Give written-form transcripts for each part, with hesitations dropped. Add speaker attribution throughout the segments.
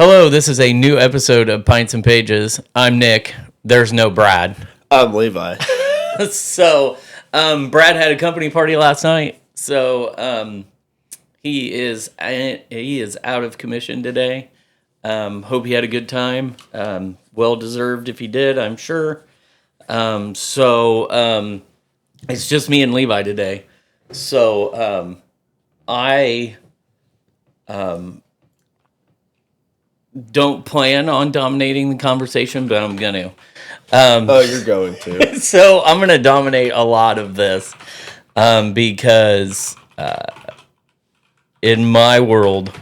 Speaker 1: Hello, this is a new episode of Pints and Pages. I'm Nick. There's no Brad.
Speaker 2: I'm Levi.
Speaker 1: Brad had a company party last night, so he is out of commission today. Hope he had a good time. Well deserved if he did, I'm sure. It's just me and Levi today. So I don't plan on dominating the conversation, but I'm going to.
Speaker 2: You're going to.
Speaker 1: So I'm going to dominate a lot of this because in my world,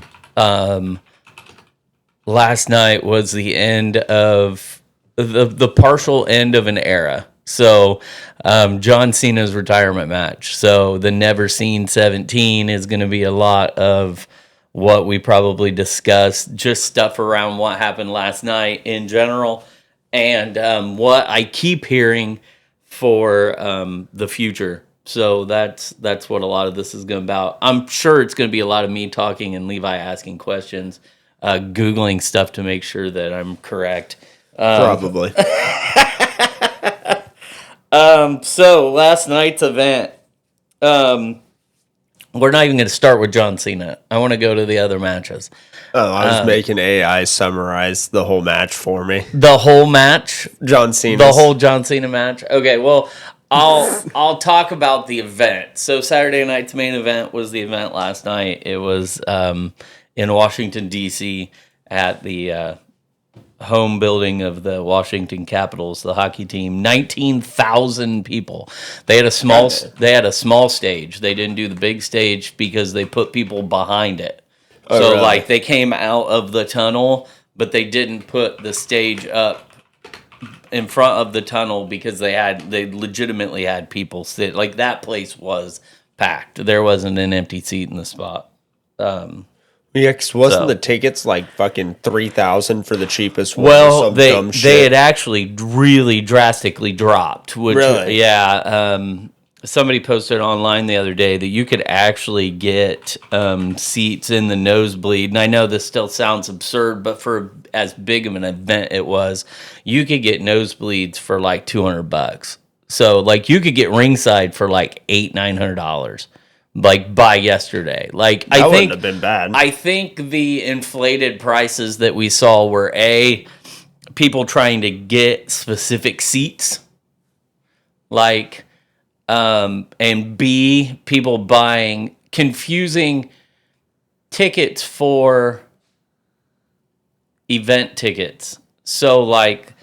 Speaker 1: last night was the end of the partial end of an era. So John Cena's retirement match. So the Never Seen 17 is going to be a lot of what we probably discussed, just stuff around what happened last night in general, and what I keep hearing for the future. So that's what a lot of this is going to be about. I'm sure it's going to be a lot of me talking and Levi asking questions, Googling stuff to make sure that I'm correct.
Speaker 2: Probably.
Speaker 1: So last night's event, we're not even going to start with John Cena. I want to go to the other matches.
Speaker 2: Oh, I was making AI summarize the whole match for me.
Speaker 1: The whole match?
Speaker 2: John Cena.
Speaker 1: The whole John Cena match? Okay, well, I'll talk about the event. So Saturday night's main event was the event last night. It was in Washington, D.C. at the home building of the Washington Capitals, the hockey team. 19,000 people. They had a small stage. They didn't do the big stage because they put people behind it. Oh, so really? Like they came out of the tunnel, but they didn't put the stage up in front of the tunnel because they legitimately had people sit. Like that place was packed. There wasn't an empty seat in the spot.
Speaker 2: Yeah, cause wasn't the tickets like fucking $3,000 for the cheapest one?
Speaker 1: Well, they had actually really drastically dropped. Which,
Speaker 2: really?
Speaker 1: Yeah. Somebody posted online the other day that you could actually get seats in the nosebleed. And I know this still sounds absurd, but for as big of an event it was, you could get nosebleeds for like $200. So like you could get ringside for like $800-900. Like by yesterday, like
Speaker 2: that wouldn't have been bad.
Speaker 1: I think the inflated prices that we saw were people trying to get specific seats, like, and B, people buying confusing tickets for event tickets. So like,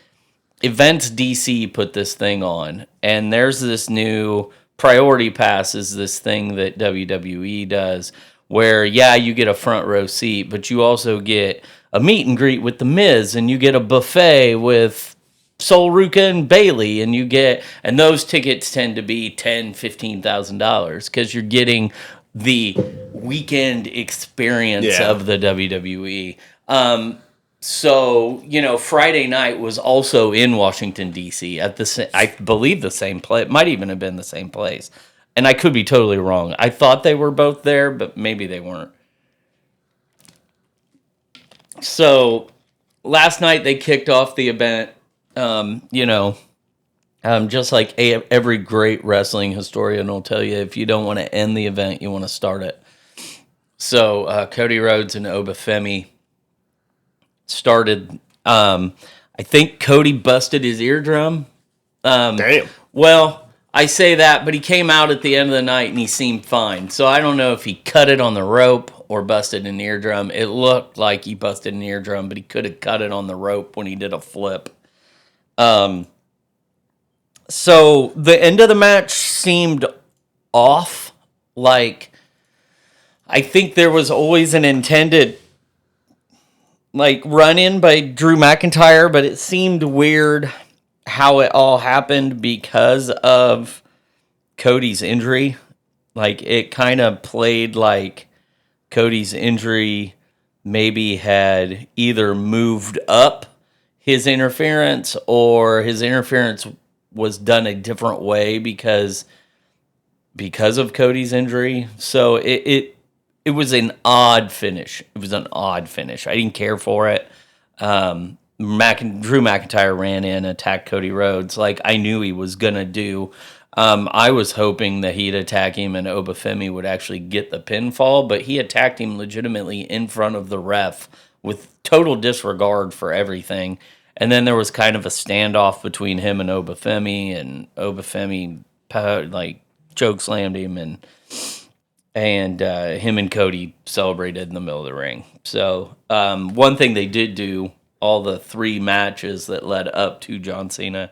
Speaker 1: Events DC put this thing on, and there's this new Priority Pass is this thing that WWE does where, yeah, you get a front row seat, but you also get a meet and greet with The Miz, and you get a buffet with Sol Ruca and Bailey, and those tickets tend to be $10,000-15,000 because you're getting the weekend experience of the WWE. So, Friday night was also in Washington, D.C. at I believe the same place. It might even have been the same place. And I could be totally wrong. I thought they were both there, but maybe they weren't. So, last night they kicked off the event. Just like every great wrestling historian will tell you, if you don't want to end the event, you want to start it. So, Cody Rhodes and Obafemi started. I think Cody busted his eardrum.
Speaker 2: Damn.
Speaker 1: Well, I say that, but he came out at the end of the night and he seemed fine. So I don't know if he cut it on the rope or busted an eardrum. It looked like he busted an eardrum, but he could have cut it on the rope when he did a flip. So the end of the match seemed off. Like, I think there was always an intended run-in by Drew McIntyre, but it seemed weird how it all happened because of Cody's injury. Like, it kind of played like Cody's injury maybe had either moved up his interference or his interference was done a different way because of Cody's injury. So it it was an odd finish. It was an odd finish. I didn't care for it. Drew McIntyre ran in, attacked Cody Rhodes like I knew he was gonna do. I was hoping that he'd attack him and Obafemi would actually get the pinfall, but he attacked him legitimately in front of the ref with total disregard for everything. And then there was kind of a standoff between him and Obafemi like choke slammed him, and him and Cody celebrated in the middle of the ring. So one thing they did do, all the 3 matches that led up to John Cena,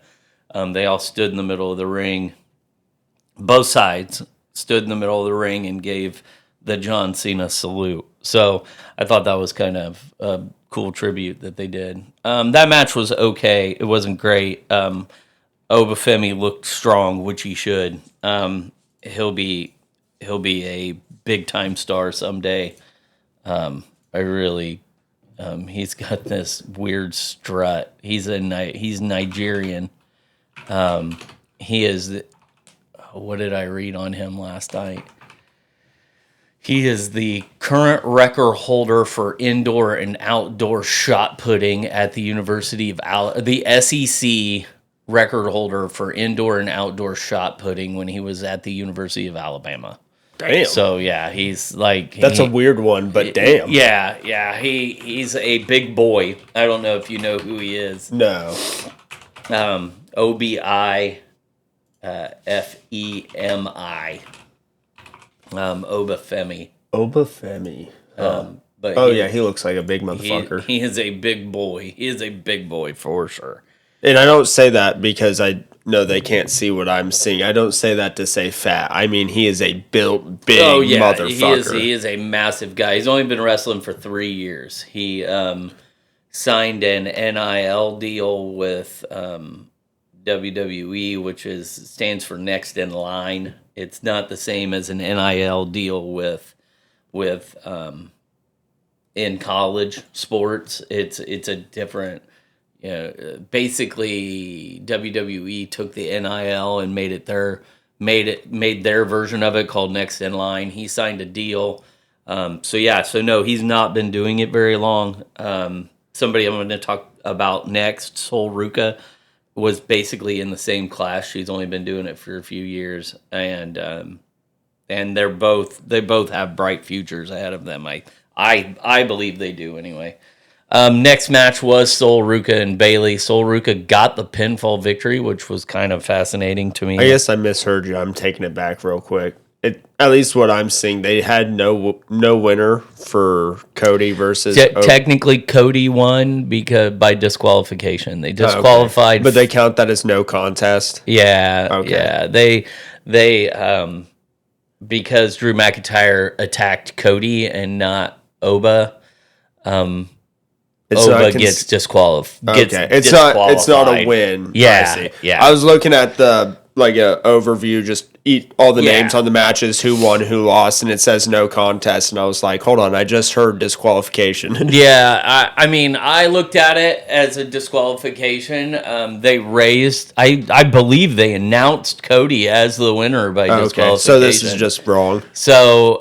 Speaker 1: they all stood in the middle of the ring. Both sides stood in the middle of the ring and gave the John Cena salute. So I thought that was kind of a cool tribute that they did. That match was okay. It wasn't great. Obafemi looked strong, which he should. He'll be a big time star someday. He's got this weird strut. He's Nigerian. He is. What did I read on him last night? He is the current record holder for indoor and outdoor shot putting at the University of the SEC record holder for indoor and outdoor shot putting when he was at the University of Alabama.
Speaker 2: Damn.
Speaker 1: So yeah, he's like
Speaker 2: that's a weird one, but damn.
Speaker 1: Yeah. He's a big boy. I don't know if you know who he is.
Speaker 2: No.
Speaker 1: Obi Femi. Obafemi. But
Speaker 2: yeah, he looks like a big motherfucker.
Speaker 1: He is a big boy. He is a big boy for sure.
Speaker 2: And I don't say that because I know they can't see what I'm seeing. I don't say that to say fat. I mean, he is a built, big motherfucker.
Speaker 1: He is a massive guy. He's only been wrestling for 3 years. He signed an NIL deal with WWE, which stands for Next in Line. It's not the same as an NIL deal with in college sports. It's a different. Basically WWE took the NIL and made their version of it called Next in Line. He signed a deal. So no, he's not been doing it very long. Somebody I'm going to talk about next, Sol Ruka, was basically in the same class. She's only been doing it for a few years, and they both have bright futures ahead of them. I believe they do anyway. Next match was Sol Ruka and Bayley. Sol Ruka got the pinfall victory, which was kind of fascinating to me.
Speaker 2: I guess I misheard you. I'm taking it back real quick. At least what I'm seeing, they had no winner for Cody versus.
Speaker 1: Technically, Cody won because by disqualification. They disqualified,
Speaker 2: but they count that as no contest.
Speaker 1: Yeah,
Speaker 2: okay.
Speaker 1: Yeah. They because Drew McIntyre attacked Cody and not Oba. Oba gets disqualified.
Speaker 2: Okay, it's not a win.
Speaker 1: Yeah, yeah.
Speaker 2: I was looking at the overview, just eat all the names on the matches, who won, who lost, and it says no contest, and I was like, hold on, I just heard disqualification.
Speaker 1: Yeah, I mean, I looked at it as a disqualification. They raised, I believe they announced Cody as the winner by disqualification.
Speaker 2: So this is just wrong.
Speaker 1: So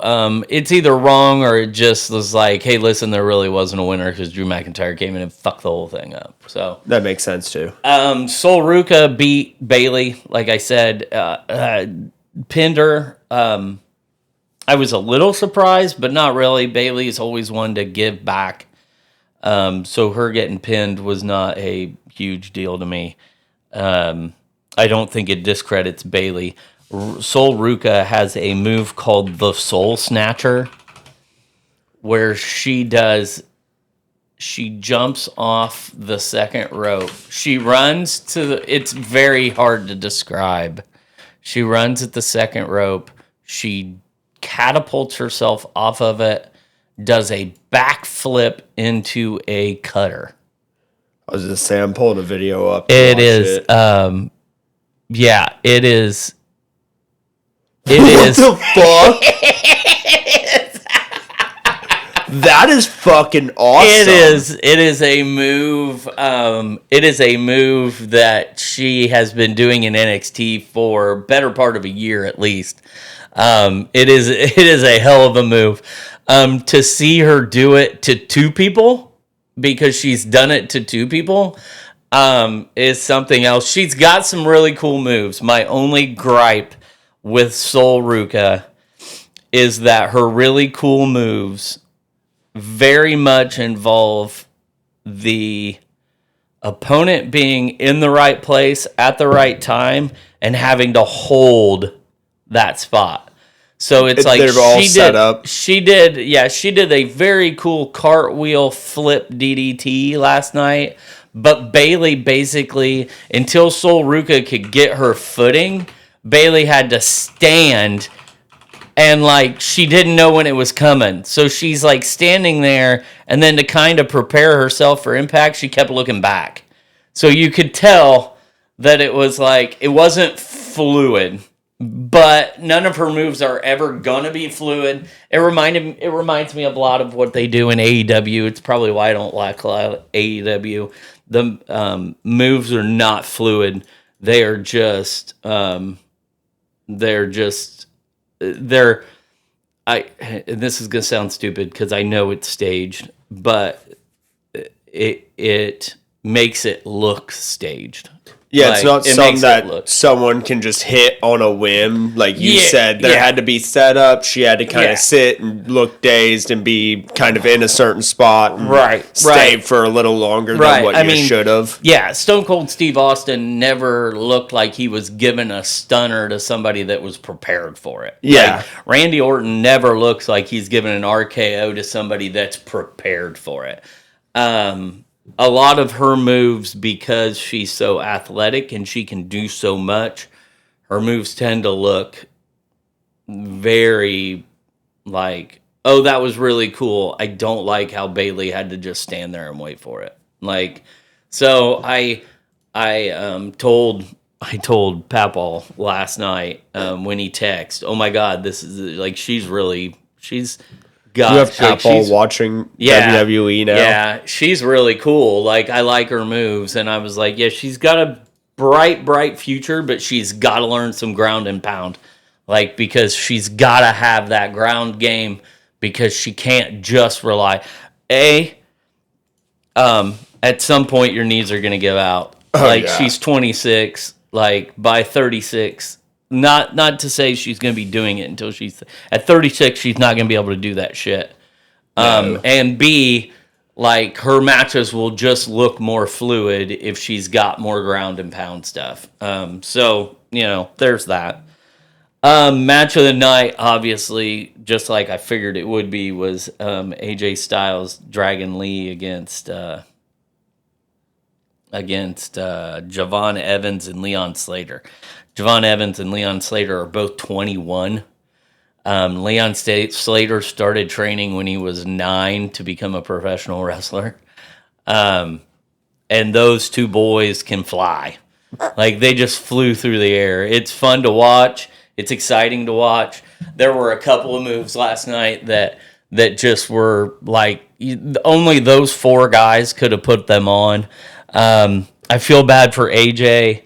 Speaker 1: it's either wrong or it just was like, hey, listen, there really wasn't a winner because Drew McIntyre came in and fucked the whole thing up. So
Speaker 2: that makes sense too.
Speaker 1: Sol Ruka beat Bayley, like I said, pinned her. I was a little surprised, but not really. Bayley is always one to give back. So her getting pinned was not a huge deal to me. I don't think it discredits Bayley. Sol Ruka has a move called the Soul Snatcher, where she jumps off the second rope. She runs it's very hard to describe. She runs at the second rope. She catapults herself off of it, does a backflip into a cutter.
Speaker 2: I was just saying, I'm pulling a video up.
Speaker 1: It is. Yeah, it is. It is.
Speaker 2: What the fuck? That is fucking awesome.
Speaker 1: It is a move. It is a move that she has been doing in NXT for better part of a year at least. It is a hell of a move. To see her do it to two people, because she's done it to two people, is something else. She's got some really cool moves. My only gripe with Sol Ruka is that her really cool moves very much involve the opponent being in the right place at the right time and having to hold that spot. So it's like
Speaker 2: they're all set up.
Speaker 1: She did a very cool cartwheel flip DDT last night. But Bayley basically, until Sol Ruka could get her footing, Bayley had to stand, and like she didn't know when it was coming. So she's like standing there, and then to kind of prepare herself for impact, she kept looking back. So you could tell that it was like, it wasn't fluid. But none of her moves are ever gonna be fluid. It reminds me of a lot of what they do in AEW. It's probably why I don't like AEW. The moves are not fluid. They are just and this is gonna sound stupid because I know it's staged, but it makes it look staged.
Speaker 2: Yeah, it's not something that someone can just hit on a whim. Like you said, there had to be set up. She had to kind of sit and look dazed and be kind of in a certain spot. And stay for a little longer than what you should have.
Speaker 1: Yeah, Stone Cold Steve Austin never looked like he was giving a stunner to somebody that was prepared for it.
Speaker 2: Yeah.
Speaker 1: Like, Randy Orton never looks like he's giving an RKO to somebody that's prepared for it. A lot of her moves, because she's so athletic and she can do so much, her moves tend to look very like, oh, that was really cool. I don't like how Bayley had to just stand there and wait for it. Like, so I told Papal last night when he texted, oh my God, this is like, she's got,
Speaker 2: you have Papal watching WWE now?
Speaker 1: Yeah, she's really cool. Like, I like her moves, and I was like, yeah, she's got a bright future, but she's got to learn some ground and pound. Like, because she's got to have that ground game, because she can't just rely. At some point, your knees are going to give out. She's 26. Like, by 36... Not to say she's going to be doing it until she's... At 36, she's not going to be able to do that shit. No. And B, like, her matches will just look more fluid if she's got more ground and pound stuff. So, there's that. Match of the night, obviously, just like I figured it would be, was AJ Styles, Dragon Lee against Javon Evans and Leon Slater. Javon Evans and Leon Slater are both 21. Leon Slater started training when he was 9 to become a professional wrestler. And those two boys can fly. Like, they just flew through the air. It's fun to watch. It's exciting to watch. There were a couple of moves last night that just were like, only those four guys could have put them on. I feel bad for AJ.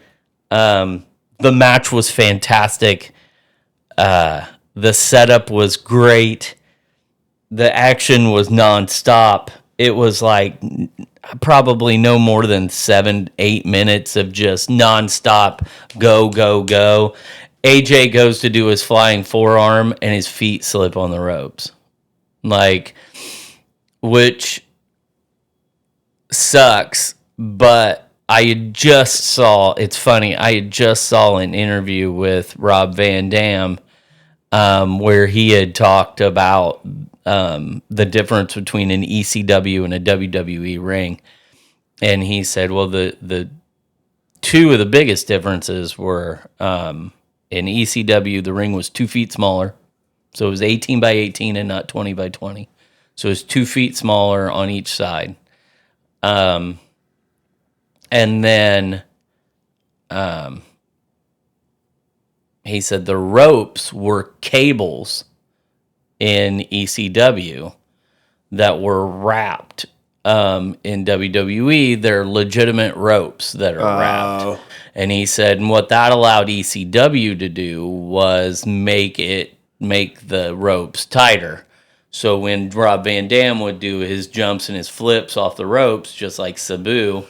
Speaker 1: The match was fantastic. The setup was great. The action was nonstop. It was like probably no more than 7-8 minutes of just nonstop go. AJ goes to do his flying forearm and his feet slip on the ropes. Like, which sucks, but it's funny, I had just saw an interview with Rob Van Dam where he had talked about the difference between an ECW and a WWE ring. And he said, well, the two of the biggest differences were in ECW, the ring was 2 feet smaller. So it was 18 by 18 and not 20 by 20. So it was 2 feet smaller on each side. And then he said the ropes were cables in ECW that were wrapped. In WWE, they're legitimate ropes that are wrapped. And he said, and what that allowed ECW to do was make the ropes tighter. So when Rob Van Dam would do his jumps and his flips off the ropes, just like Sabu,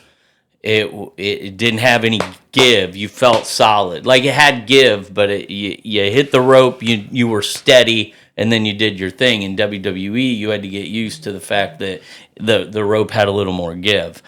Speaker 1: it didn't have any give. You felt solid. Like it had give, but you hit the rope, you were steady, and then you did your thing. In WWE, you had to get used to the fact that the rope had a little more give.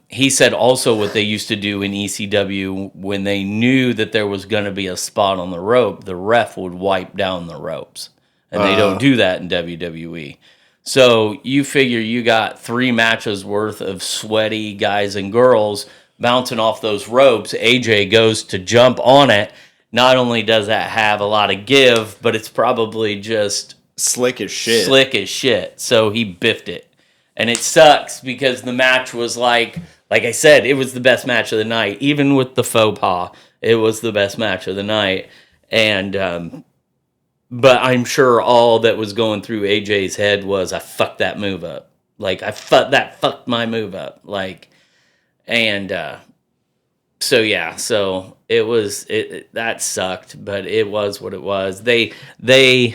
Speaker 1: He said also what they used to do in ECW, when they knew that there was going to be a spot on the rope, the ref would wipe down the ropes. And they don't do that in WWE. So you figure you got 3 matches worth of sweaty guys and girls bouncing off those ropes. AJ goes to jump on it. Not only does that have a lot of give, but it's probably just
Speaker 2: slick as shit.
Speaker 1: So he biffed it. And it sucks because the match was like I said, it was the best match of the night. Even with the faux pas, it was the best match of the night. And but I'm sure all that was going through AJ's head was, I fucked that move up. Like, fucked my move up. Like, and so yeah, so it was, that sucked, but it was what it was. They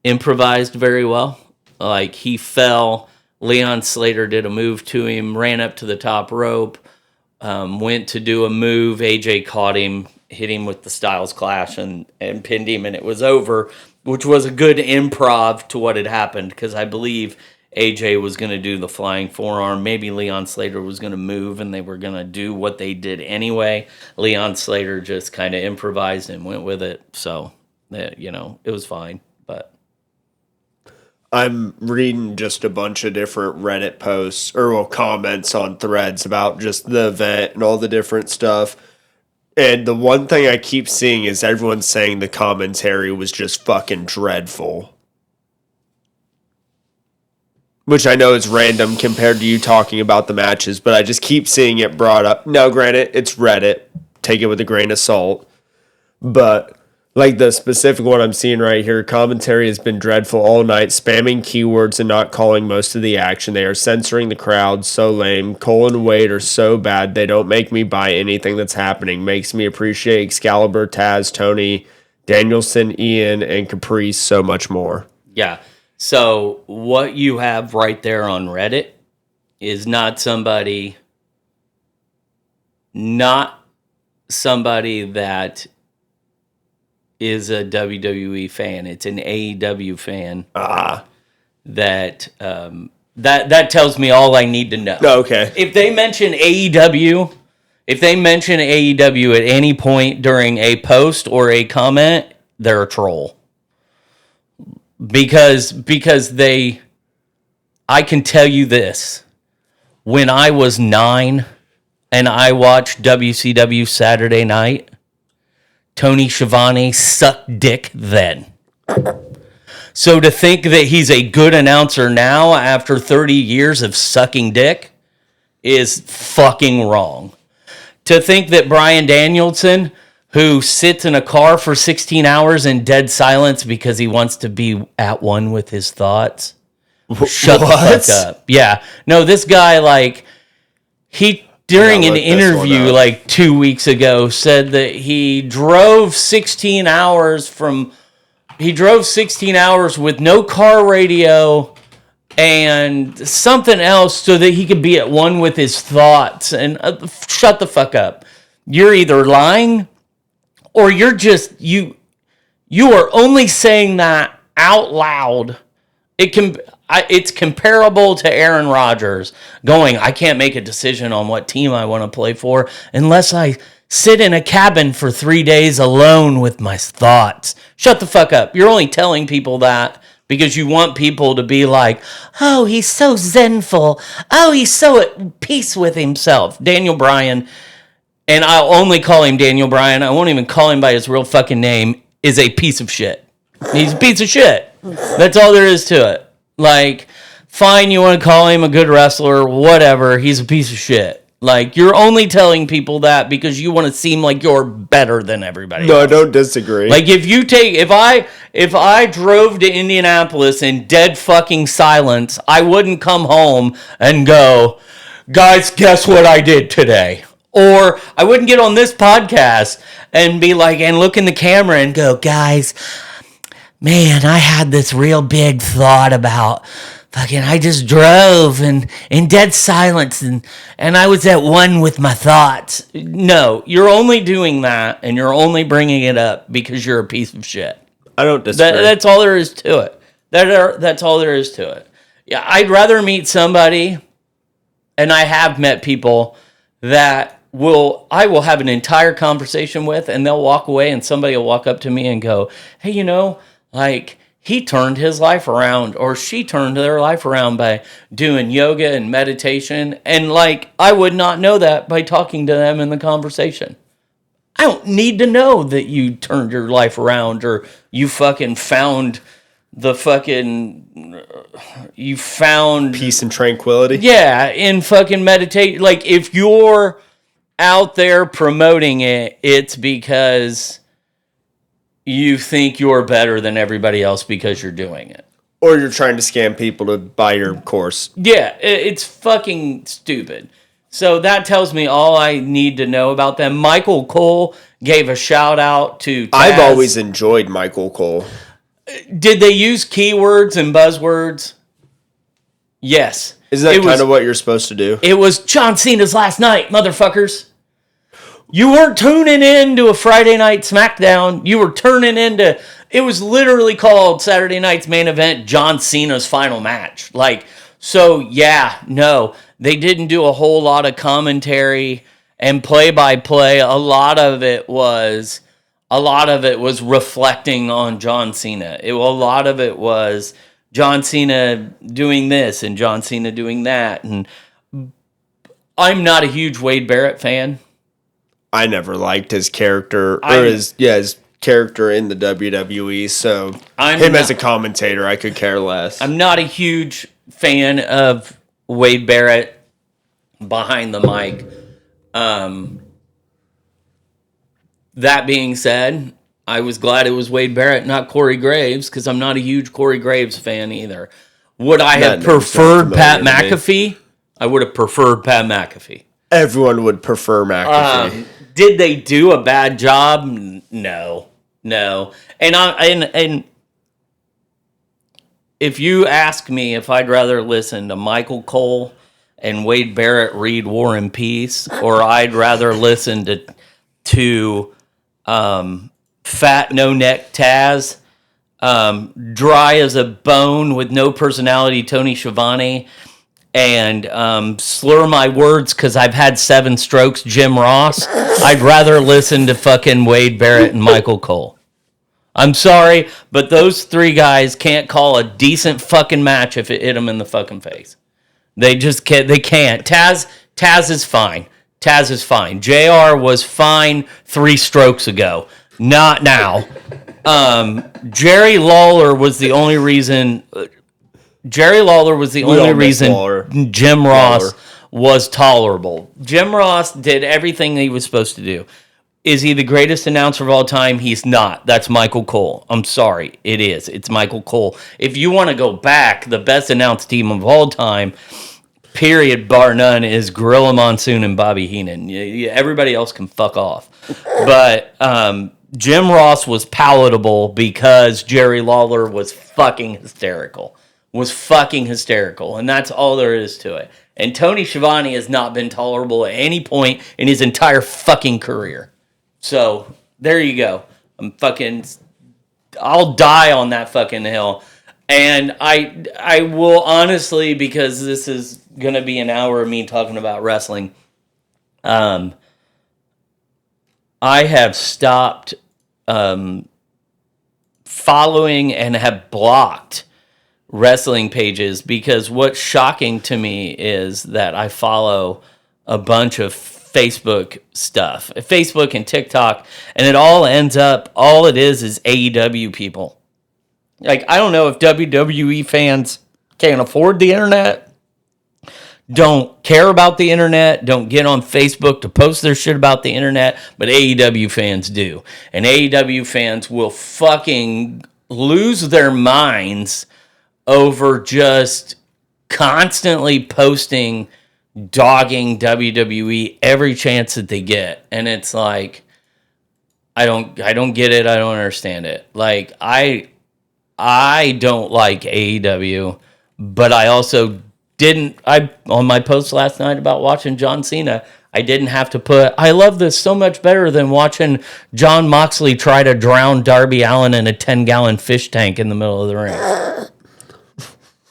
Speaker 1: improvised very well. Like, he fell, Leon Slater did a move to him, ran up to the top rope, went to do a move, AJ caught him, hit him with the Styles Clash and pinned him, and it was over, which was a good improv to what had happened, because I believe AJ was going to do the flying forearm. Maybe Leon Slater was going to move, and they were going to do what they did anyway. Leon Slater just kind of improvised and went with it, so, it was fine, but...
Speaker 2: I'm reading just a bunch of different Reddit posts, or comments on threads about just the event and all the different stuff. And the one thing I keep seeing is everyone saying the commentary was just fucking dreadful. Which I know is random compared to you talking about the matches, but I just keep seeing it brought up. Now, granted, it's Reddit. Take it with a grain of salt. But, like the specific one I'm seeing right here, commentary has been dreadful all night, spamming keywords and not calling most of the action. They are censoring the crowd, so lame. Cole and Wade are so bad, they don't make me buy anything that's happening. Makes me appreciate Excalibur, Taz, Tony, Danielson, Ian, and Caprice so much more.
Speaker 1: Yeah, so what you have right there on Reddit is not somebody that is a WWE fan. It's an AEW fan. That tells me all I need to know.
Speaker 2: Okay.
Speaker 1: If they mention AEW at any point during a post or a comment, they're a troll. Because I can tell you this. When I was 9 and I watched WCW Saturday Night, Tony Schiavone sucked dick then. So to think that he's a good announcer now after 30 years of sucking dick is fucking wrong. To think that Bryan Danielson, who sits in a car for 16 hours in dead silence because he wants to be at one with his thoughts, shut the fuck up. Yeah. No, this guy, during an interview 2 weeks ago, said that he drove 16 hours with no car radio and something else so that he could be at one with his thoughts. And shut the fuck up. You're either lying or you're just, you are only saying that out loud. It's comparable to Aaron Rodgers going, I can't make a decision on what team I want to play for unless I sit in a cabin for 3 days alone with my thoughts. Shut the fuck up. You're only telling people that because you want people to be like, oh, he's so zenful. Oh, he's so at peace with himself. Daniel Bryan, and I'll only call him Daniel Bryan, I won't even call him by his real fucking name, is a piece of shit. He's a piece of shit. That's all there is to it. Fine, you want to call him a good wrestler, whatever, he's a piece of shit. You're only telling people that because you want to seem like you're better than everybody else.
Speaker 2: I don't disagree.
Speaker 1: If I drove to Indianapolis in dead fucking silence, I wouldn't come home and go, guys, guess what I did today? Or I wouldn't get on this podcast and be and look in the camera and go, guys, man, I had this real big thought about fucking, I just drove and in dead silence and I was at one with my thoughts. No, you're only doing that and you're only bringing it up because you're a piece of shit.
Speaker 2: I don't disagree.
Speaker 1: That's all there is to it. That's all there is to it. Yeah, I'd rather meet somebody, and I have met people that I will have an entire conversation with, and they'll walk away and somebody will walk up to me and go, hey, like, he turned his life around or she turned their life around by doing yoga and meditation. And like, I would not know that by talking to them in the conversation. I don't need to know that you turned your life around or you fucking found you found
Speaker 2: peace and tranquility.
Speaker 1: Yeah, in fucking meditate. Like, if you're out there promoting it, it's because you think you're better than everybody else because you're doing it.
Speaker 2: Or you're trying to scam people to buy your course.
Speaker 1: Yeah, it's fucking stupid. So that tells me all I need to know about them. Michael Cole gave a shout out to Taz.
Speaker 2: I've always enjoyed Michael Cole.
Speaker 1: Did they use keywords and buzzwords? Yes.
Speaker 2: Isn't that kind of what you're supposed to do?
Speaker 1: It was John Cena's last night, motherfuckers. You weren't tuning in to a Friday Night SmackDown. You were turning into... It was literally called Saturday Night's Main Event, John Cena's final match. Like, so, yeah, no. They didn't do a whole lot of commentary and play-by-play. A lot of it was reflecting on John Cena. A lot of it was John Cena doing this and John Cena doing that. And I'm not a huge Wade Barrett fan.
Speaker 2: I never liked his character his character in the WWE. So as a commentator, I could care less.
Speaker 1: I'm not a huge fan of Wade Barrett behind the mic. That being said, I was glad it was Wade Barrett, not Corey Graves, because I'm not a huge Corey Graves fan either. Would I have preferred Pat McAfee? I would have preferred Pat McAfee.
Speaker 2: Everyone would prefer McAfee.
Speaker 1: Did they do a bad job? No. And if you ask me if I'd rather listen to Michael Cole and Wade Barrett read War and Peace, or I'd rather listen to fat no-neck Taz, dry as a bone with no personality Tony Schiavone, and slur my words because I've had 7 strokes Jim Ross, I'd rather listen to fucking Wade Barrett and Michael Cole. I'm sorry, but those 3 guys can't call a decent fucking match if it hit them in the fucking face. They just can't. They can't. Taz is fine. Taz is fine. JR was fine 3 strokes ago. Not now. Jerry Lawler was the only reason... Jim Ross was tolerable. Jim Ross did everything he was supposed to do. Is he the greatest announcer of all time? He's not. That's Michael Cole. I'm sorry. It is. It's Michael Cole. If you want to go back, the best announced team of all time, period, bar none, is Gorilla Monsoon and Bobby Heenan. Everybody else can fuck off. But Jim Ross was palatable because Jerry Lawler was fucking hysterical. And that's all there is to it. And Tony Schiavone has not been tolerable at any point in his entire fucking career. So, there you go. I'll die on that fucking hill. And I will honestly, because this is going to be an hour of me talking about wrestling, I have stopped following and have blocked wrestling pages, because what's shocking to me is that I follow a bunch of Facebook stuff, Facebook and TikTok, and it all ends up, all it is AEW people. Like, I don't know if WWE fans can't afford the internet, don't care about the internet, don't get on Facebook to post their shit about the internet, but AEW fans do. And AEW fans will fucking lose their minds over just constantly posting, dogging WWE every chance that they get. And it's like, I don't get it. I don't understand it. Like, I don't like AEW, but I also didn't. On my post last night about watching John Cena, I didn't have to put, I love this so much better than watching John Moxley try to drown Darby Allin in a 10-gallon fish tank in the middle of the ring.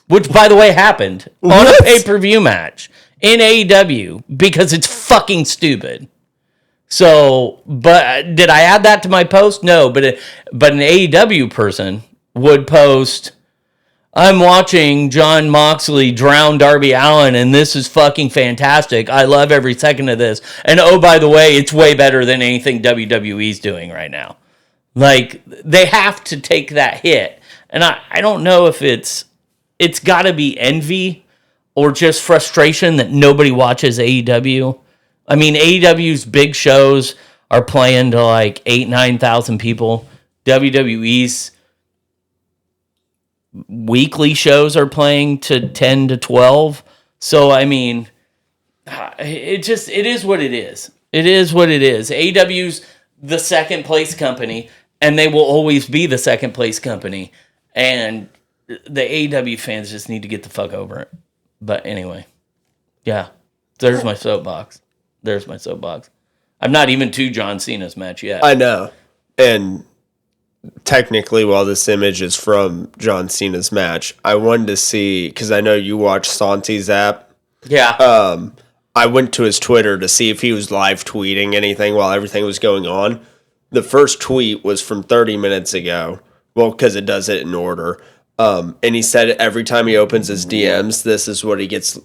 Speaker 1: Which, by the way, happened on a pay-per-view match in AEW because it's fucking stupid. So, but did I add that to my post? No, but an AEW person would post, I'm watching John Moxley drown Darby Allin, and this is fucking fantastic. I love every second of this. And oh, by the way, it's way better than anything WWE's doing right now. Like, they have to take that hit. And I don't know if it's got to be envy or just frustration that nobody watches AEW. I mean, AEW's big shows are playing to like 8,000-9,000 people. WWE's weekly shows are playing to 10 to 12. So, I mean, it is what it is. It is what it is. AEW's the second place company, and they will always be the second place company. And the AEW fans just need to get the fuck over it. But anyway, yeah, there's my soapbox. I'm not even to John Cena's match yet.
Speaker 2: I know. And technically, while this image is from John Cena's match, I wanted to see, because I know you watch Santi's app.
Speaker 1: Yeah.
Speaker 2: I went to his Twitter to see if he was live tweeting anything while everything was going on. The first tweet was from 30 minutes ago. Well, because it does it in order. And he said every time he opens his DMs, this is what he gets.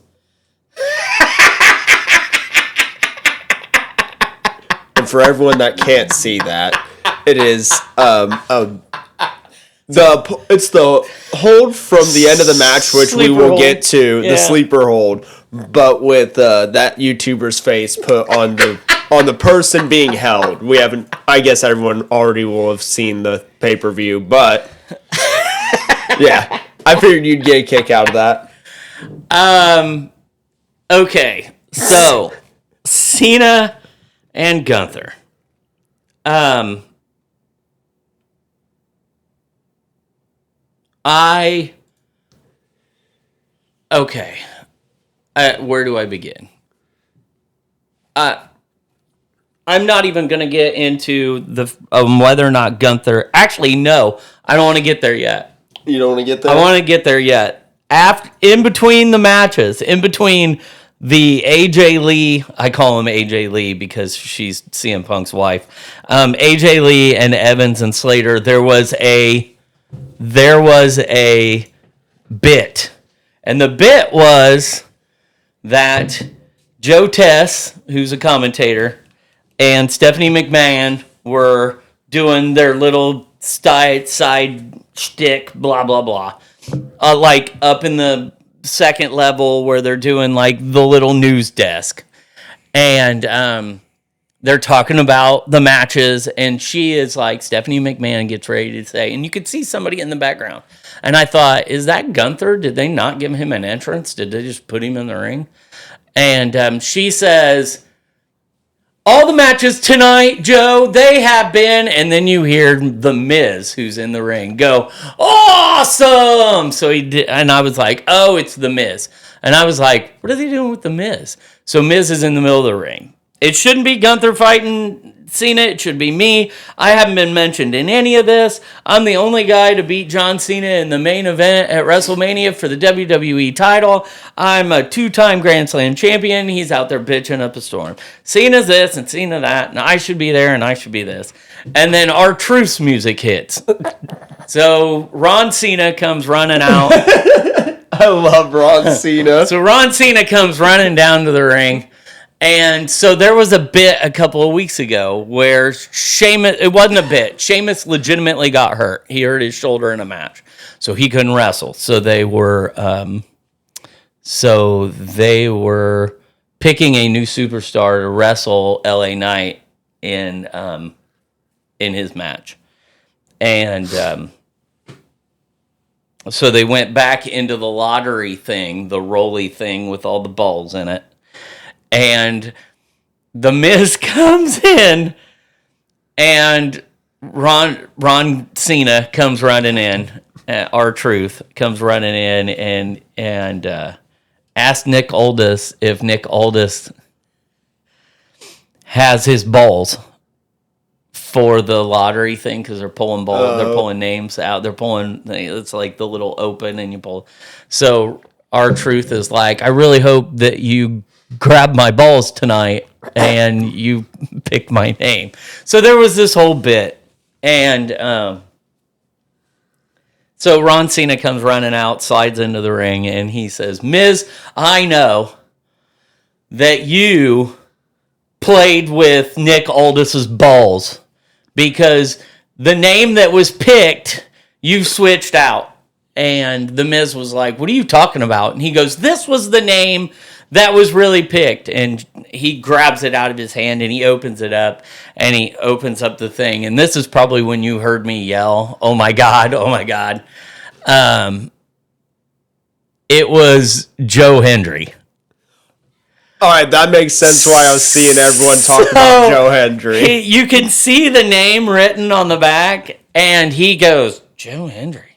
Speaker 2: And for everyone that can't see that, it is it's the hold from the end of the match, which sleeper we will hold. Get to, the sleeper hold, but with that YouTuber's face put on the person being held. We haven't. I guess everyone already will have seen the pay-per-view, but yeah, I figured you'd get a kick out of that.
Speaker 1: Okay, so Cena and Gunther. Where do I begin? I'm not even going to get into the whether or not Gunther. Actually, no, I don't want to get there yet.
Speaker 2: You don't want to get there?
Speaker 1: I want to get there yet. In between the matches, in between the AJ Lee, I call him AJ Lee because she's CM Punk's wife. AJ Lee and Evans and Slater. There was a bit, and the bit was that Joe Tess, who's a commentator, and Stephanie McMahon were doing their little side shtick, blah blah blah, like up in the second level where they're doing like the little news desk, and they're talking about the matches, and she is like, Stephanie McMahon gets ready to say, and you could see somebody in the background, and I thought, is that Gunther? Did they not give him an entrance? Did they just put him in the ring? And she says, all the matches tonight, Joe, they have been, and then you hear The Miz, who's in the ring, go, awesome! So he did, and I was like, oh, it's The Miz. And I was like, what are they doing with The Miz? So Miz is in the middle of the ring. It shouldn't be Gunther fighting Cena. It should be me. I haven't been mentioned in any of this. I'm the only guy to beat John Cena in the main event at WrestleMania for the WWE title. I'm a 2-time Grand Slam champion. He's out there bitching up a storm. Cena's this and Cena that, and I should be there and I should be this. And then our truce music hits. So Ron Cena comes running out.
Speaker 2: I love Ron Cena.
Speaker 1: So Ron Cena comes running down to the ring. And so there was a bit a couple of weeks ago where Sheamus, it wasn't a bit, Sheamus legitimately got hurt. He hurt his shoulder in a match, so he couldn't wrestle. So they were picking a new superstar to wrestle LA Knight in his match. And so they went back into the lottery thing, the rolly thing with all the balls in it. And The Miz comes in, and Ron Cena comes running in, R-Truth comes running in and asks Nick Aldis if Nick Aldis has his balls for the lottery thing, because they're pulling balls, they're pulling names out, it's like the little open and you pull. So R-Truth is like, I really hope that you grab my balls tonight and you pick my name. So there was this whole bit, and so Ron Cena comes running out, slides into the ring, and he says, Miz, I know that you played with Nick Aldis's balls, because the name that was picked, you switched out. And the Miz was like, what are you talking about? And he goes, this was the name that was really picked. And he grabs it out of his hand and he opens it up, and he opens up the thing. And this is probably when you heard me yell, oh my God, oh my God. It was Joe Hendry.
Speaker 2: All right, that makes sense why I was seeing everyone talk about Joe Hendry.
Speaker 1: You can see the name written on the back, and he goes, Joe Hendry.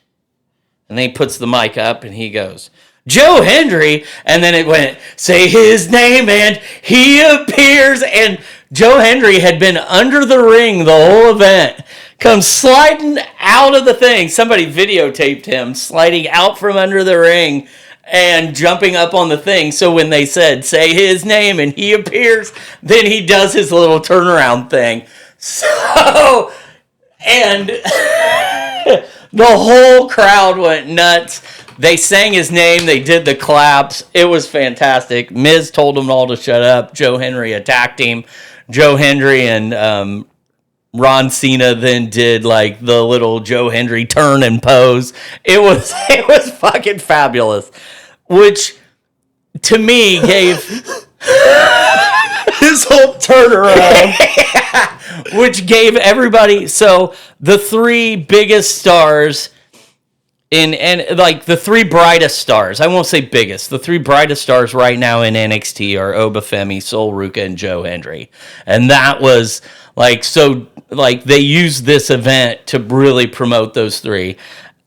Speaker 1: And then he puts the mic up, and he goes, Joe Hendry. And then it went, say his name, and he appears. And Joe Hendry had been under the ring the whole event, comes sliding out of the thing. Somebody videotaped him sliding out from under the ring and jumping up on the thing. So when they said, say his name, and he appears, then he does his little turnaround thing. So, and the whole crowd went nuts. They sang his name. They did the claps. It was fantastic. Miz told them all to shut up. Joe Hendry attacked him. Joe Hendry and Ron Cena then did like the little Joe Hendry turn and pose. It was fucking fabulous, which to me gave
Speaker 2: his whole turnaround,
Speaker 1: which gave everybody. So the three biggest stars and like the three brightest stars, I won't say biggest, the three brightest stars right now in NXT are Obafemi, Sol Ruca, and Joe Hendry. And that was like, so like they used this event to really promote those three.
Speaker 2: Which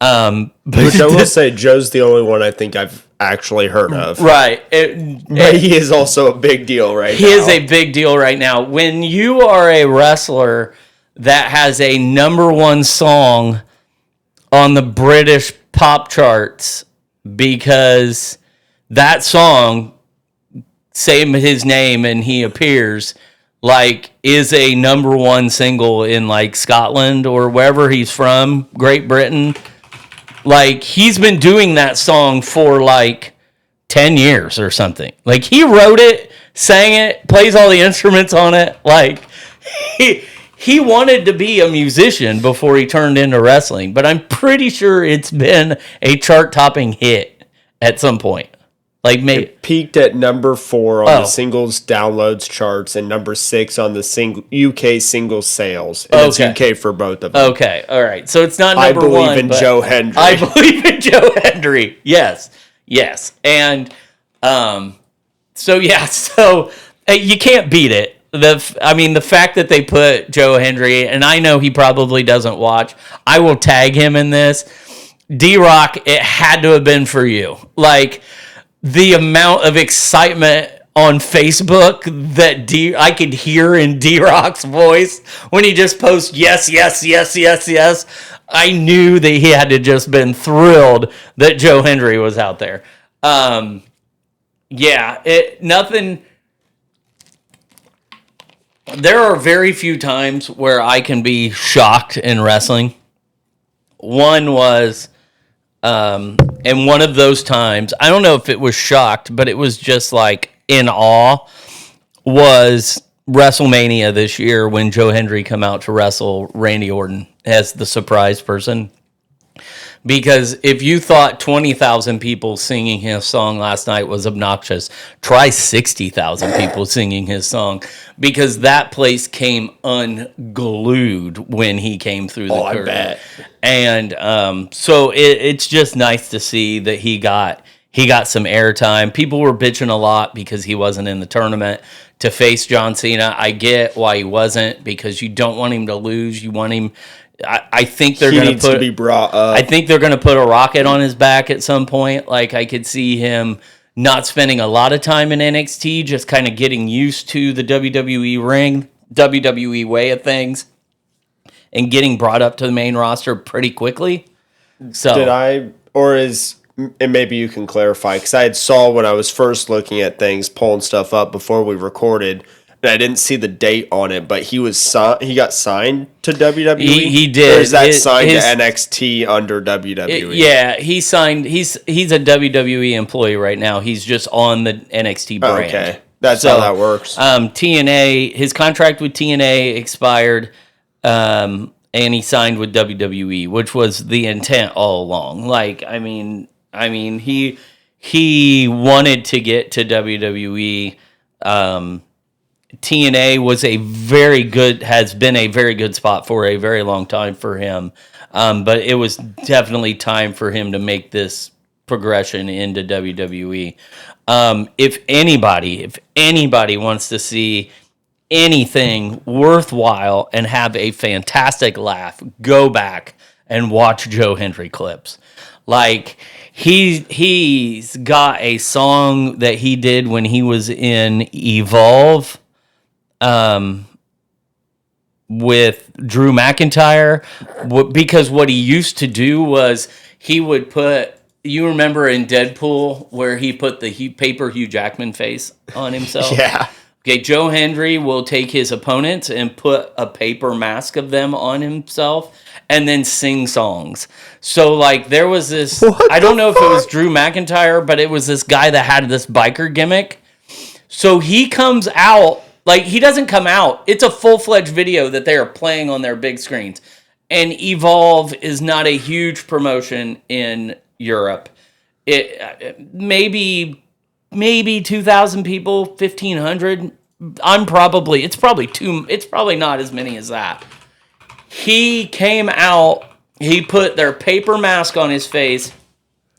Speaker 2: I will say, Joe's the only one I think I've actually heard of.
Speaker 1: Right.
Speaker 2: But he is also a big deal right now.
Speaker 1: He is a big deal right now. When you are a wrestler that has a number one song on the British pop charts, because that song, say his name and he appears, like is a number one single in like Scotland or wherever he's from, Great Britain. Like he's been doing that song for like 10 years or something. Like he wrote it, sang it, plays all the instruments on it. Like he wanted to be a musician before he turned into wrestling, but I'm pretty sure it's been a chart-topping hit at some point. Like maybe
Speaker 2: it peaked at number 4 on the singles downloads charts and number 6 on the UK singles sales. And it's UK for both of them.
Speaker 1: Okay, all right. So it's not number 1.
Speaker 2: I believe in Joe Hendry.
Speaker 1: I believe in Joe Hendry. Yes. And so you can't beat it. The fact that they put Joe Hendry, and I know he probably doesn't watch, I will tag him in this. D-Rock, it had to have been for you. Like, the amount of excitement on Facebook that I could hear in D-Rock's voice when he just posts, yes, yes, yes, yes, yes. I knew that he had to just been thrilled that Joe Hendry was out there. There are very few times where I can be shocked in wrestling. One was, and one of those times, I don't know if it was shocked, but it was just like in awe, was WrestleMania this year when Joe Hendry come out to wrestle Randy Orton as the surprise person. Because if you thought 20,000 people singing his song last night was obnoxious, try 60,000 people singing his song, because that place came unglued when he came through the curtain. I bet. And so it's just nice to see that he got some airtime. People were bitching a lot because he wasn't in the tournament to face John Cena. I get why he wasn't, because you don't want him to lose. You want him I think they're going
Speaker 2: to be brought up.
Speaker 1: I think they're going to put a rocket on his back at some point. Like, I could see him not spending a lot of time in NXT, just kind of getting used to the WWE ring, WWE way of things, and getting brought up to the main roster pretty quickly. So
Speaker 2: and maybe you can clarify, because I had saw when I was first looking at things, pulling stuff up before we recorded, and I didn't see the date on it, but he got signed to WWE?
Speaker 1: He did.
Speaker 2: Or is that signed to NXT under WWE?
Speaker 1: Yeah, he signed. He's a WWE employee right now. He's just on the NXT brand.
Speaker 2: Okay, that's how that works.
Speaker 1: TNA, his contract with TNA expired, and he signed with WWE, which was the intent all along. Like, I mean, he wanted to get to WWE. TNA has been a very good spot for a very long time for him. But it was definitely time for him to make this progression into WWE. If anybody wants to see anything worthwhile and have a fantastic laugh, go back and watch Joe Hendry clips. Like, he's got a song that he did when he was in Evolve, with Drew McIntyre, because what he used to do was he would put, you remember in Deadpool where he put the paper Hugh Jackman face on himself?
Speaker 2: Yeah.
Speaker 1: Okay, Joe Hendry will take his opponents and put a paper mask of them on himself and then sing songs. So, like, there was this, I don't know if it was Drew McIntyre, but it was this guy that had this biker gimmick. So he comes out, like, he doesn't come out. It's a full-fledged video that they are playing on their big screens. And Evolve is not a huge promotion in Europe. Maybe 2,000 people, 1,500. It's probably not as many as that. He came out, he put their paper mask on his face.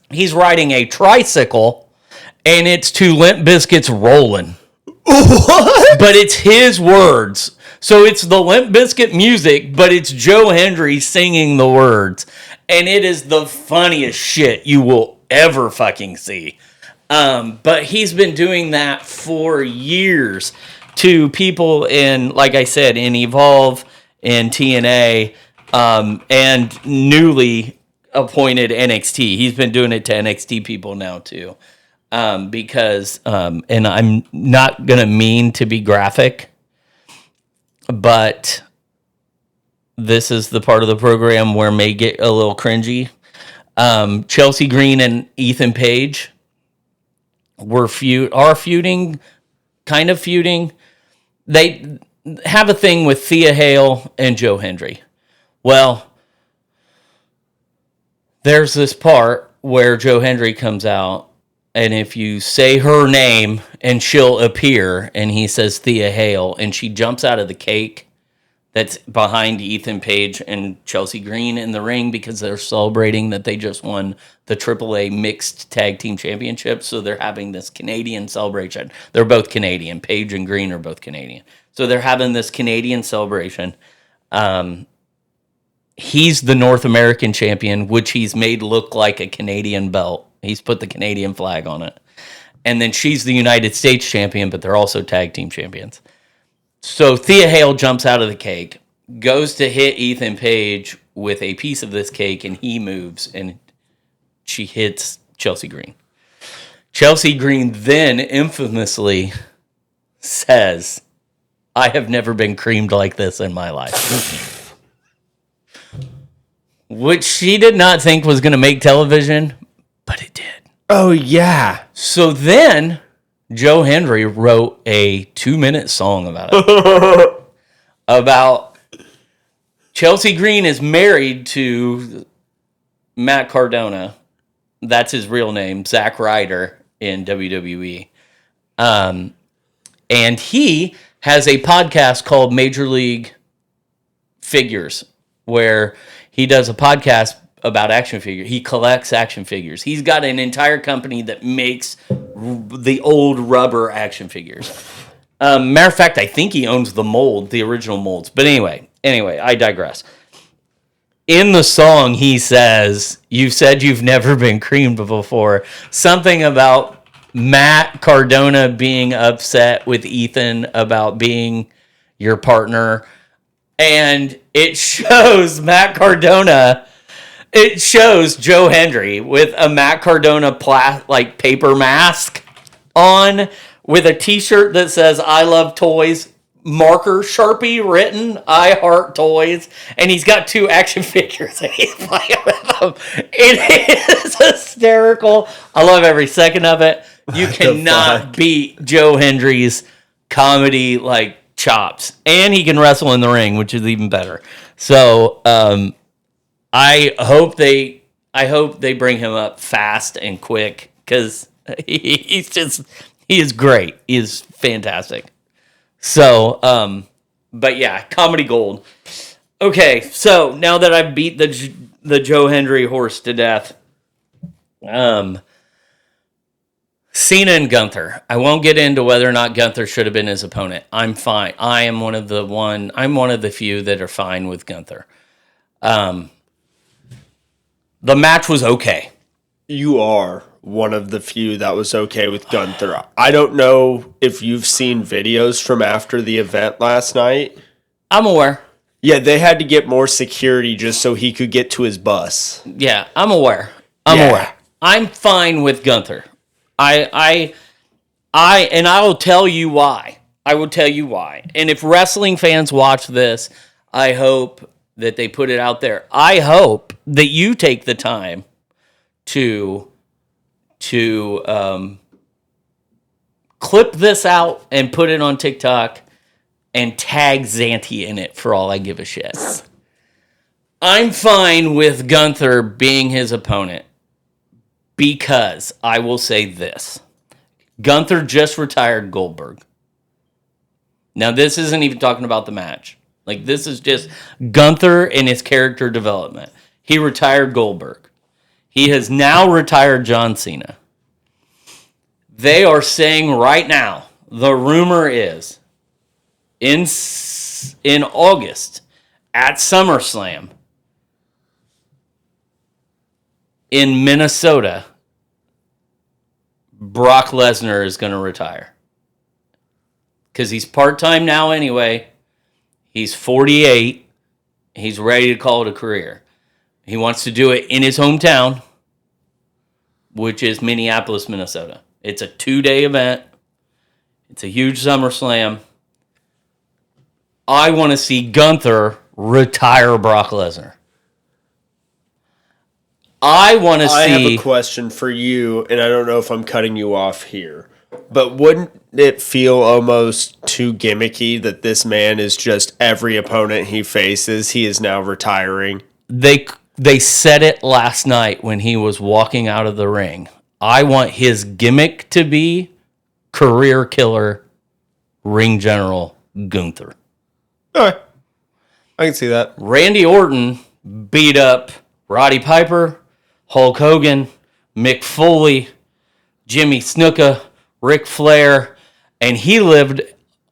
Speaker 1: He's riding a tricycle, and it's to Limp Bizkit's Rollin'. What? But it's his words. So it's the Limp Bizkit music, but it's Joe Hendry singing the words. And it is the funniest shit you will ever fucking see. But he's been doing that for years to people in, like I said, in Evolve, in TNA, and newly appointed NXT. He's been doing it to NXT people now too. Because, and I'm not going to mean to be graphic, but this is the part of the program where may get a little cringy. Chelsea Green and Ethan Page are feuding, kind of feuding. They have a thing with Thea Hale and Joe Hendry. Well, there's this part where Joe Hendry comes out, and if you say her name, and she'll appear, and he says Thea Hale, and she jumps out of the cake that's behind Ethan Page and Chelsea Green in the ring because they're celebrating that they just won the AAA Mixed Tag Team Championship. So they're having this Canadian celebration. They're both Canadian. Page and Green are both Canadian. So they're having this Canadian celebration. He's the North American champion, which he's made look like a Canadian belt. He's put the Canadian flag on it. And then she's the United States champion, but they're also tag team champions. So Thea Hale jumps out of the cake, goes to hit Ethan Page with a piece of this cake, and he moves, and she hits Chelsea Green. Chelsea Green then infamously says, "I have never been creamed like this in my life." Which she did not think was going to make television, but it did.
Speaker 2: Oh, yeah.
Speaker 1: So then Joe Hendry wrote a 2-minute song about it. About Chelsea Green is married to Matt Cardona. That's his real name, Zack Ryder in WWE. And he has a podcast called Major League Figures, where he does a podcast about action figures. He collects action figures. He's got an entire company that makes the old rubber action figures. Matter of fact, I think he owns the mold, the original molds. But anyway, I digress. in the song, he says, "You said you've never been creamed before." Something about Matt Cardona being upset with Ethan about being your partner. And it shows Matt Cardona. It shows Joe Hendry with a Matt Cardona paper mask on with a t-shirt that says "I love toys," marker Sharpie written "I heart toys," and he's got 2 action figures and he's playing with them. It is hysterical. I love every second of it. You cannot beat Joe Hendry's comedy chops, and he can wrestle in the ring, which is even better. So I hope they bring him up fast and quick, because he is great. He is fantastic. So, but yeah, comedy gold. Okay, so now that I've beat the Joe Hendry horse to death, Cena and Gunther. I won't get into whether or not Gunther should have been his opponent. I'm fine. I'm one of the few that are fine with Gunther. The match was okay.
Speaker 2: You are one of the few that was okay with Gunther. I don't know if you've seen videos from after the event last night.
Speaker 1: I'm aware.
Speaker 2: Yeah, they had to get more security just so he could get to his bus.
Speaker 1: Yeah, I'm aware. I'm aware. I'm fine with Gunther. And I will tell you why. I will tell you why. And if wrestling fans watch this, I hope that they put it out there. I hope that you take the time to clip this out and put it on TikTok and tag Xanty in it, for all I give a shit. I'm fine with Gunther being his opponent, because I will say this. Gunther just retired Goldberg. Now, this isn't even talking about the match. This is just Gunther and his character development. He retired Goldberg. He has now retired John Cena. They are saying right now, the rumor is, in August, at SummerSlam, in Minnesota, Brock Lesnar is going to retire. Because he's part-time now anyway. He's 48. He's ready to call it a career. He wants to do it in his hometown, which is Minneapolis, Minnesota. It's a 2-day event. It's a huge SummerSlam. I want to see Gunther retire Brock Lesnar. I want to see... I
Speaker 2: have a question for you, and I don't know if I'm cutting you off here, but wouldn't it feel almost too gimmicky that this man is just every opponent he faces, he is now retiring?
Speaker 1: They said it last night when he was walking out of the ring. I want his gimmick to be career killer, ring general Gunther.
Speaker 2: All right. I can see that.
Speaker 1: Randy Orton beat up Roddy Piper, Hulk Hogan, Mick Foley, Jimmy Snuka, Ric Flair, and he lived,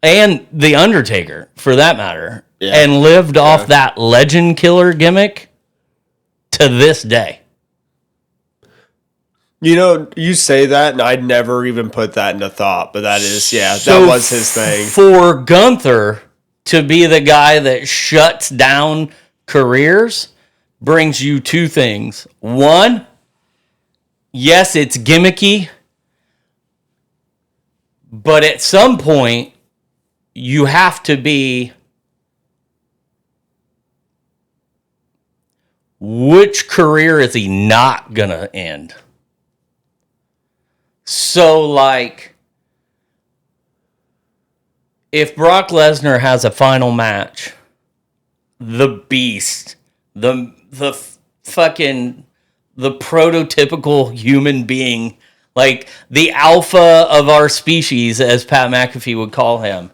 Speaker 1: and The Undertaker, for that matter, and lived off that legend killer gimmick to this day.
Speaker 2: You know, you say that, and I'd never even put that into thought, but that is, that was his thing.
Speaker 1: For Gunther to be the guy that shuts down careers brings you 2 things. One, yes, it's gimmicky, but at some point, you have to be... Which career is he not going to end? So, if Brock Lesnar has a final match, the Beast, the prototypical human being, the alpha of our species, as Pat McAfee would call him.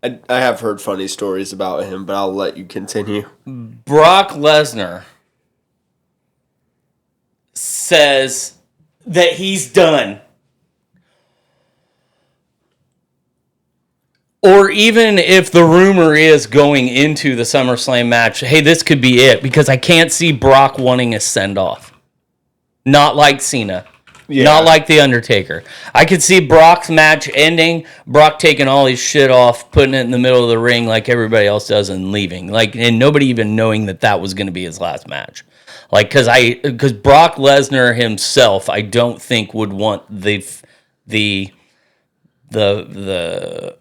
Speaker 2: I have heard funny stories about him, but I'll let you continue.
Speaker 1: Brock Lesnar says that he's done. Or even if the rumor is going into the SummerSlam match, hey, this could be it, because I can't see Brock wanting a send-off. Not like Cena. Yeah. Not like The Undertaker. I could see Brock's match ending, Brock taking all his shit off, putting it in the middle of the ring like everybody else does, and leaving. Like, and nobody even knowing that was going to be his last match. Like, because Brock Lesnar himself, I don't think would want the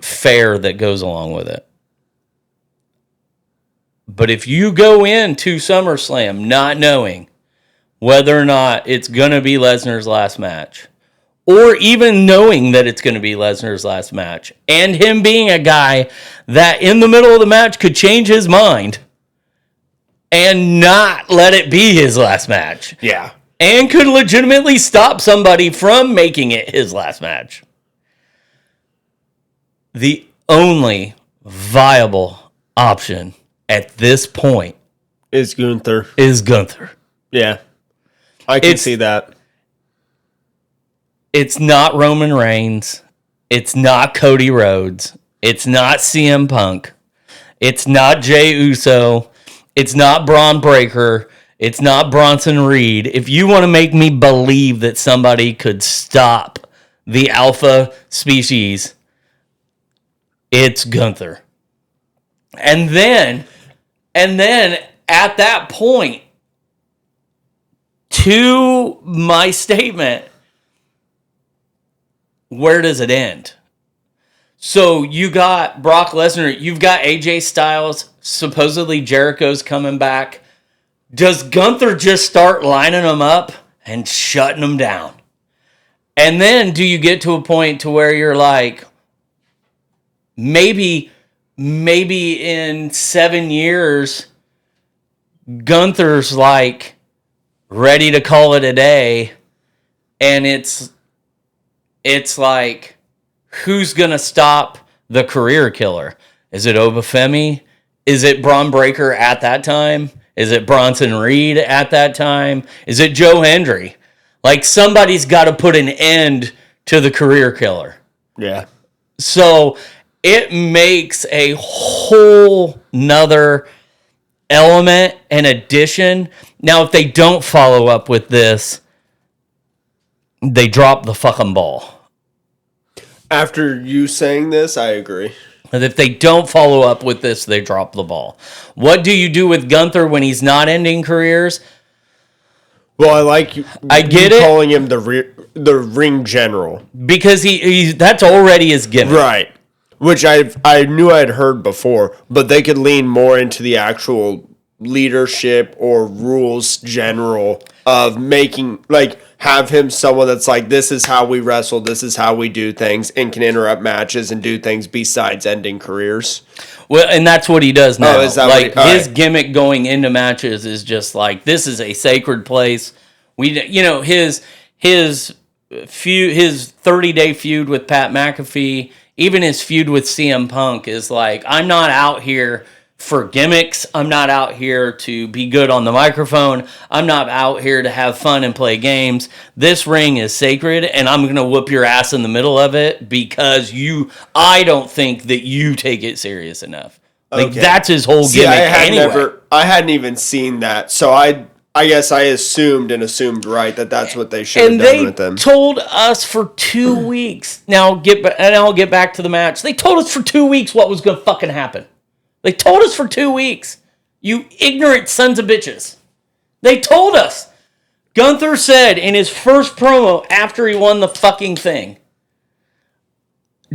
Speaker 1: fare that goes along with it. But if you go into SummerSlam not knowing whether or not it's going to be Lesnar's last match, or even knowing that it's going to be Lesnar's last match, and him being a guy that in the middle of the match could change his mind and not let it be his last match.
Speaker 2: Yeah.
Speaker 1: And could legitimately stop somebody from making it his last match. The only viable option at this point
Speaker 2: is Gunther.
Speaker 1: Yeah.
Speaker 2: I can see that.
Speaker 1: It's not Roman Reigns. It's not Cody Rhodes. It's not CM Punk. It's not Jey Uso. It's not Braun Breaker. It's not Bronson Reed. If you want to make me believe that somebody could stop the alpha species, it's Gunther. And then at that point, to my statement, where does it end? So you got Brock Lesnar, you've got AJ Styles, supposedly Jericho's coming back. Does Gunther just start lining them up and shutting them down? And then do you get to a point to where you're like, maybe in 7 years, Gunther's like ready to call it a day, and it's like, who's gonna stop the career killer? Is it Obafemi? Is it Braun Breaker at that time? Is it Bronson Reed at that time? Is it Joe Hendry? Like, somebody's got to put an end to the career killer.
Speaker 2: Yeah.
Speaker 1: So it makes a whole nother element and addition. Now, if they don't follow up with this, they drop the fucking ball.
Speaker 2: After you saying this, I agree.
Speaker 1: And if they don't follow up with this, they drop the ball. What do you do with Gunther when he's not ending careers?
Speaker 2: Well, I get it, calling him the ring general,
Speaker 1: because he that's already his gimmick,
Speaker 2: right? Which I knew I'd heard before, but they could lean more into the actual leadership or rules general of making, like, have him someone that's like, this is how we wrestle, this is how we do things, and can interrupt matches and do things besides ending careers.
Speaker 1: Well, and that's what he does now.
Speaker 2: Oh, is that
Speaker 1: like, his gimmick going into matches is just like, this is a sacred place. His 30-day feud with Pat McAfee, even his feud with CM Punk is like, I'm not out here for gimmicks. I'm not out here to be good on the microphone. I'm not out here to have fun and play games. This ring is sacred, and I'm going to whoop your ass in the middle of it because I don't think that you take it serious enough. Like, that's his whole gimmick anyway.
Speaker 2: I hadn't even seen that, so I guess I assumed right that that's what they should have done with them.
Speaker 1: And they told us for 2 weeks. Now, I'll get back to the match. They told us for 2 weeks what was going to fucking happen. They told us for 2 weeks. You ignorant sons of bitches. They told us. Gunther said in his first promo after he won the fucking thing,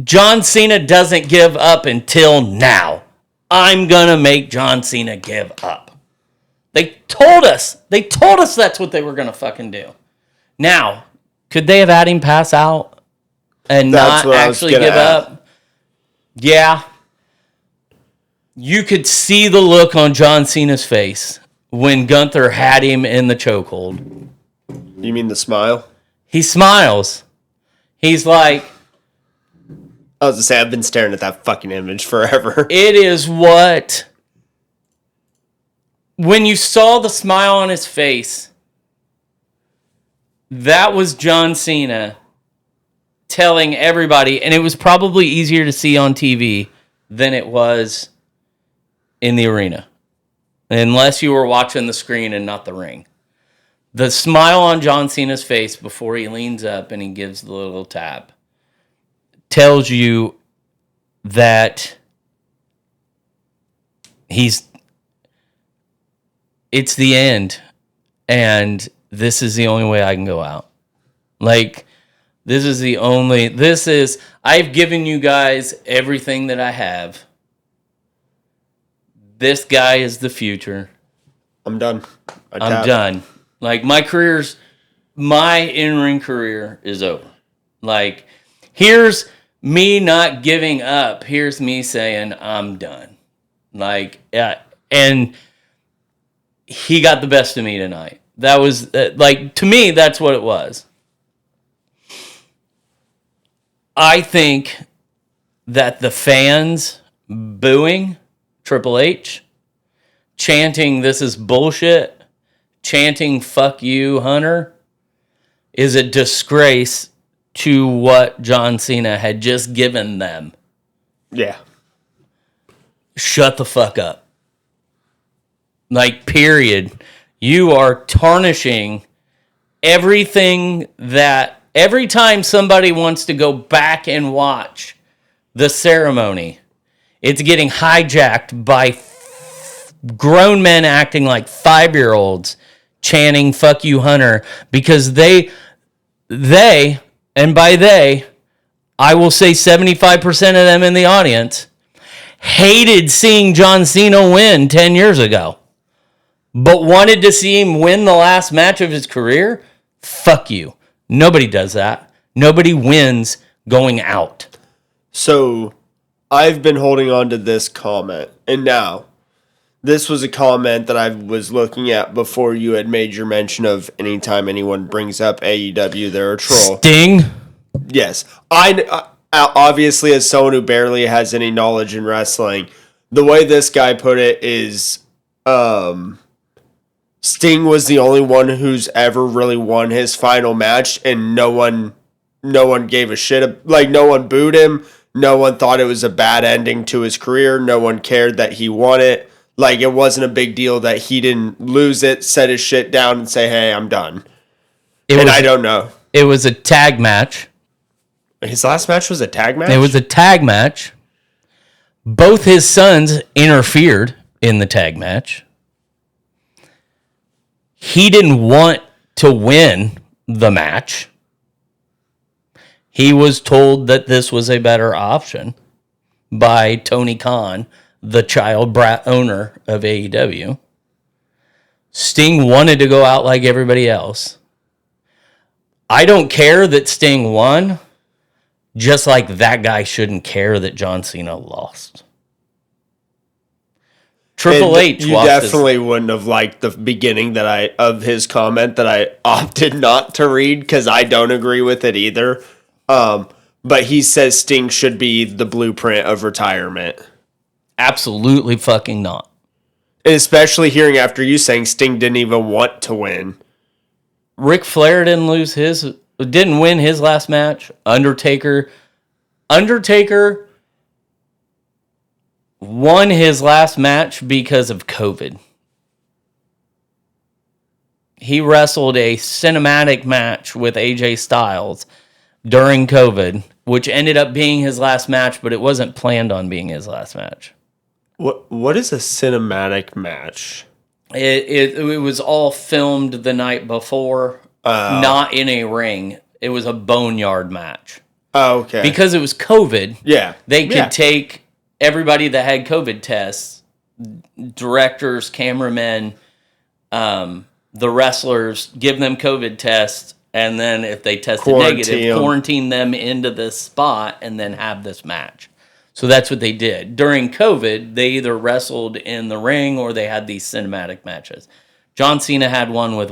Speaker 1: John Cena doesn't give up until now. I'm going to make John Cena give up. They told us. They told us that's what they were going to fucking do. Now, could they have had him pass out and not actually give up? Yeah. You could see the look on John Cena's face when Gunther had him in the chokehold.
Speaker 2: You mean the smile?
Speaker 1: He smiles. He's like...
Speaker 2: I was going to say, I've been staring at that fucking image forever.
Speaker 1: It is what... When you saw the smile on his face, that was John Cena telling everybody, and it was probably easier to see on TV, than it was in the arena. Unless you were watching the screen and not the ring. The smile on John Cena's face before he leans up and he gives the little tap tells you that it's the end, and this is the only way I can go out. Like, I've given you guys everything that I have. This guy is the future.
Speaker 2: I'm done.
Speaker 1: I'm done. Like, my in-ring career is over. Like, here's me not giving up. Here's me saying, I'm done. Like, and he got the best of me tonight. That was, to me, that's what it was. I think that the fans booing Triple H, chanting, "This is bullshit," chanting, "Fuck you, Hunter," is a disgrace to what John Cena had just given them.
Speaker 2: Yeah.
Speaker 1: Shut the fuck up. Like, period. You are tarnishing everything that... Every time somebody wants to go back and watch the ceremony, it's getting hijacked by grown men acting like 5-year-olds chanting, "Fuck you, Hunter," because they, and by they, I will say 75% of them in the audience, hated seeing John Cena win 10 years ago, but wanted to see him win the last match of his career. Fuck you. Nobody does that. Nobody wins going out.
Speaker 2: So, I've been holding on to this comment, and now, this was a comment that I was looking at before you had made your mention of anytime anyone brings up AEW, they're a troll.
Speaker 1: Sting?
Speaker 2: Yes. I obviously, as someone who barely has any knowledge in wrestling, the way this guy put it is, Sting was the only one who's ever really won his final match, and no one gave a shit. Like, no one booed him. No one thought it was a bad ending to his career. No one cared that he won it. Like, it wasn't a big deal that he didn't lose it, set his shit down, and say, "Hey, I'm done." I don't know.
Speaker 1: It was a tag match.
Speaker 2: His last match was a tag match?
Speaker 1: It was a tag match. Both his sons interfered in the tag match. He didn't want to win the match. He was told that this was a better option by Tony Khan, the child brat owner of AEW. Sting wanted to go out like everybody else. I don't care that Sting won, just like that guy shouldn't care that John Cena lost. Triple H.
Speaker 2: You definitely wouldn't have liked the beginning of his comment that I opted not to read because I don't agree with it either. But he says Sting should be the blueprint of retirement.
Speaker 1: Absolutely fucking not.
Speaker 2: And especially hearing after you saying Sting didn't even want to win.
Speaker 1: Ric Flair didn't win his last match. Undertaker won his last match because of COVID. He wrestled a cinematic match with AJ Styles during COVID, which ended up being his last match, but it wasn't planned on being his last match.
Speaker 2: What is a cinematic match?
Speaker 1: It was all filmed the night before, not in a ring. It was a boneyard match.
Speaker 2: Oh, okay.
Speaker 1: Because it was COVID, they could
Speaker 2: Yeah.
Speaker 1: take everybody that had COVID tests, directors, cameramen, the wrestlers, give them COVID tests, and then if they tested negative, quarantine them into this spot and then have this match. So that's what they did. During COVID, they either wrestled in the ring or they had these cinematic matches. John Cena had one with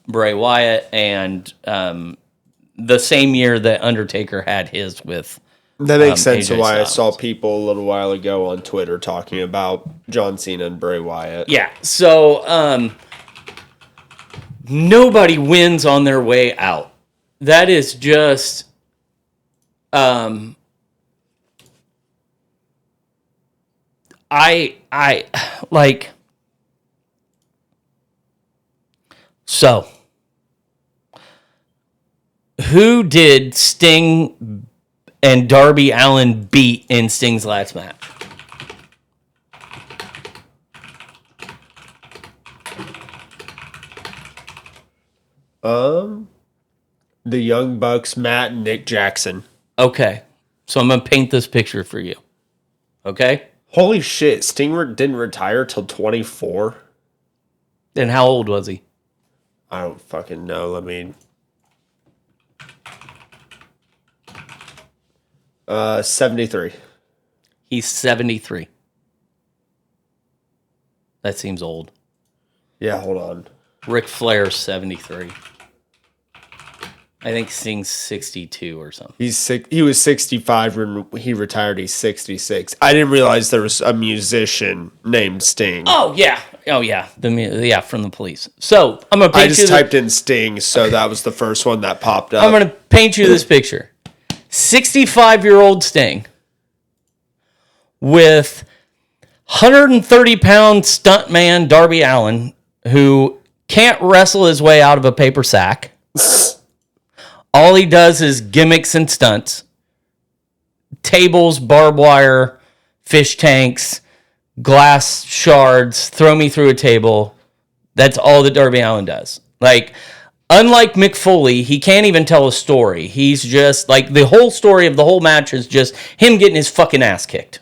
Speaker 1: Bray Wyatt, and the same year that Undertaker had his with
Speaker 2: that makes sense
Speaker 1: AJ
Speaker 2: why
Speaker 1: Styles.
Speaker 2: I saw people a little while ago on Twitter talking about John Cena and Bray Wyatt.
Speaker 1: Yeah, so nobody wins on their way out. That is just like, so who did Sting and Darby Allin beat in Sting's last match?
Speaker 2: The Young Bucks, Matt and Nick Jackson.
Speaker 1: Okay. So I'm going to paint this picture for you. Okay?
Speaker 2: Holy shit, Sting didn't retire till 24?
Speaker 1: Then how old was he?
Speaker 2: I don't fucking know. Let me... 73.
Speaker 1: He's 73. That seems old.
Speaker 2: Yeah, hold on.
Speaker 1: Ric Flair's 73. I think Sting's 62 or something.
Speaker 2: He was 65 when he retired. He's 66. I didn't realize there was a musician named Sting.
Speaker 1: Oh yeah, from the Police. So I'm gonna.
Speaker 2: I just typed in Sting, so that was the first one that popped up.
Speaker 1: I'm gonna paint you this picture: 65-year-old Sting with 130-pound stuntman Darby Allin, who can't wrestle his way out of a paper sack. All he does is gimmicks and stunts. Tables, barbed wire, fish tanks, glass shards, throw me through a table. That's all that Darby Allin does. Like, unlike Mick Foley, he can't even tell a story. He's just, like, the whole story of the whole match is just him getting his fucking ass kicked.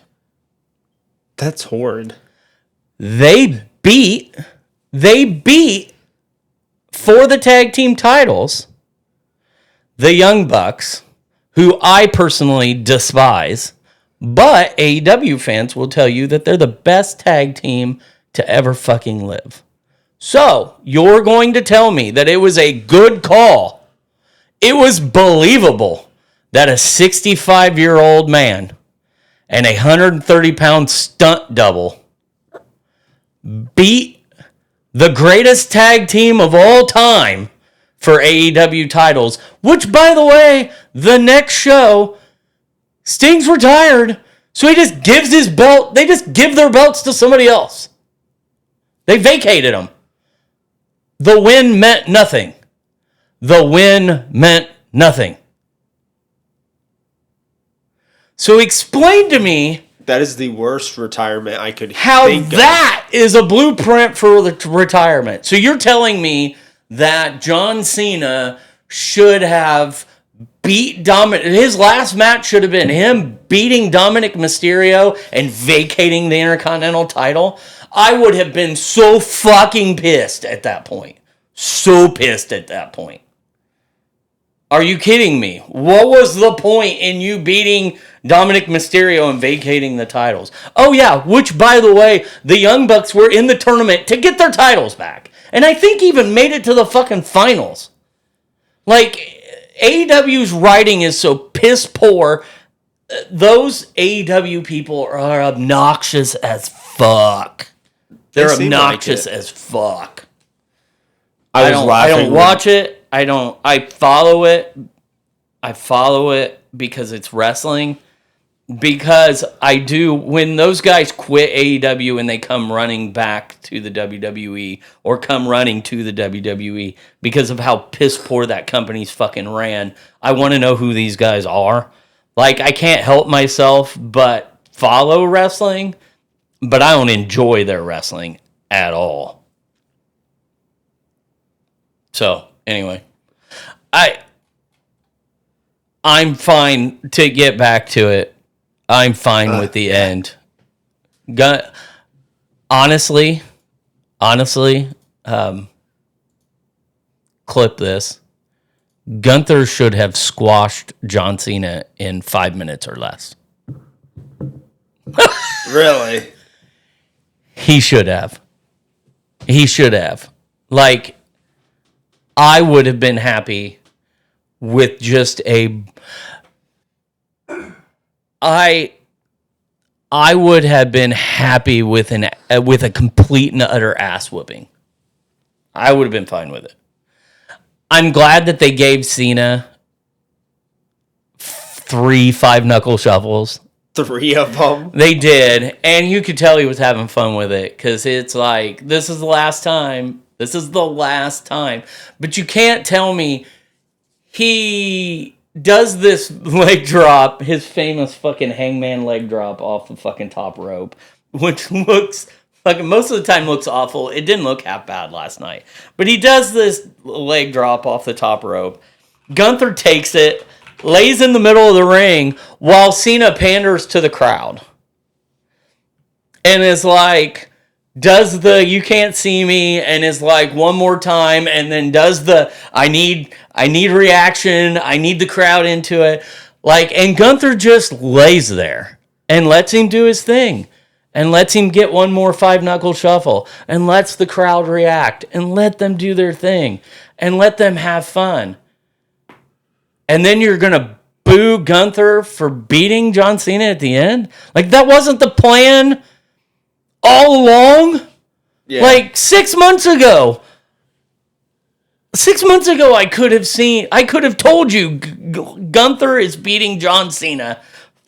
Speaker 2: That's horrid.
Speaker 1: They beat for the tag team titles the Young Bucks, who I personally despise, but AEW fans will tell you that they're the best tag team to ever fucking live. So, you're going to tell me that it was a good call. It was believable that a 65-year-old man and a 130-pound stunt double beat the greatest tag team of all time for AEW titles, which, by the way, the next show, Sting's retired, so he just gives his belt. They just give their belts to somebody else. They vacated them. The win meant nothing. The win meant nothing. So explain to me...
Speaker 2: That is the worst retirement I could
Speaker 1: how
Speaker 2: think
Speaker 1: that is a blueprint for retirement. So you're telling me that John Cena should have beat Dominic. His last match should have been him beating Dominic Mysterio and vacating the Intercontinental title. I would have been so fucking pissed at that point. So pissed at that point. Are you kidding me? What was the point in you beating Dominic Mysterio and vacating the titles? Oh yeah, which, by the way, the Young Bucks were in the tournament to get their titles back. And I think even made it to the fucking finals. Like, AEW's writing is so piss poor. Those AEW people are obnoxious as fuck. They're obnoxious as fuck. I don't watch it. I follow it. I follow it because it's wrestling. Because I do, when those guys quit AEW and they come running back to the WWE or come running to the WWE because of how piss poor that company's fucking ran, I want to know who these guys are. Like, I can't help myself but follow wrestling, but I don't enjoy their wrestling at all. So, anyway, I'm fine to get back to it. I'm fine with the end. Honestly, clip this. Gunther should have squashed John Cena in 5 minutes or less.
Speaker 2: Really?
Speaker 1: He should have. Like, I would have been happy with just a... I would have been happy with a complete and utter ass whooping. I would have been fine with it. I'm glad that they gave Cena 3 5-knuckle shuffles
Speaker 2: 3 of them.
Speaker 1: They did, and you could tell he was having fun with it because it's like, this is the last time. This is the last time. But you can't tell me he does this leg drop, his famous fucking hangman leg drop off the fucking top rope, which looks fucking, most of the time looks awful. It didn't look half bad last night. But he does this leg drop off the top rope. Gunther takes it, lays in the middle of the ring while Cena panders to the crowd. And is like, does the "you can't see me" and is like, one more time, and then does the I need reaction, I need the crowd into it. Like, and Gunther just lays there and lets him do his thing. And lets him get one more 5-knuckle shuffle. And lets the crowd react. And let them do their thing. And let them have fun. And then you're going to boo Gunther for beating John Cena at the end? Like, that wasn't the plan all along? Yeah. Like, 6 months ago. 6 months ago, I could have told you Gunther is beating John Cena.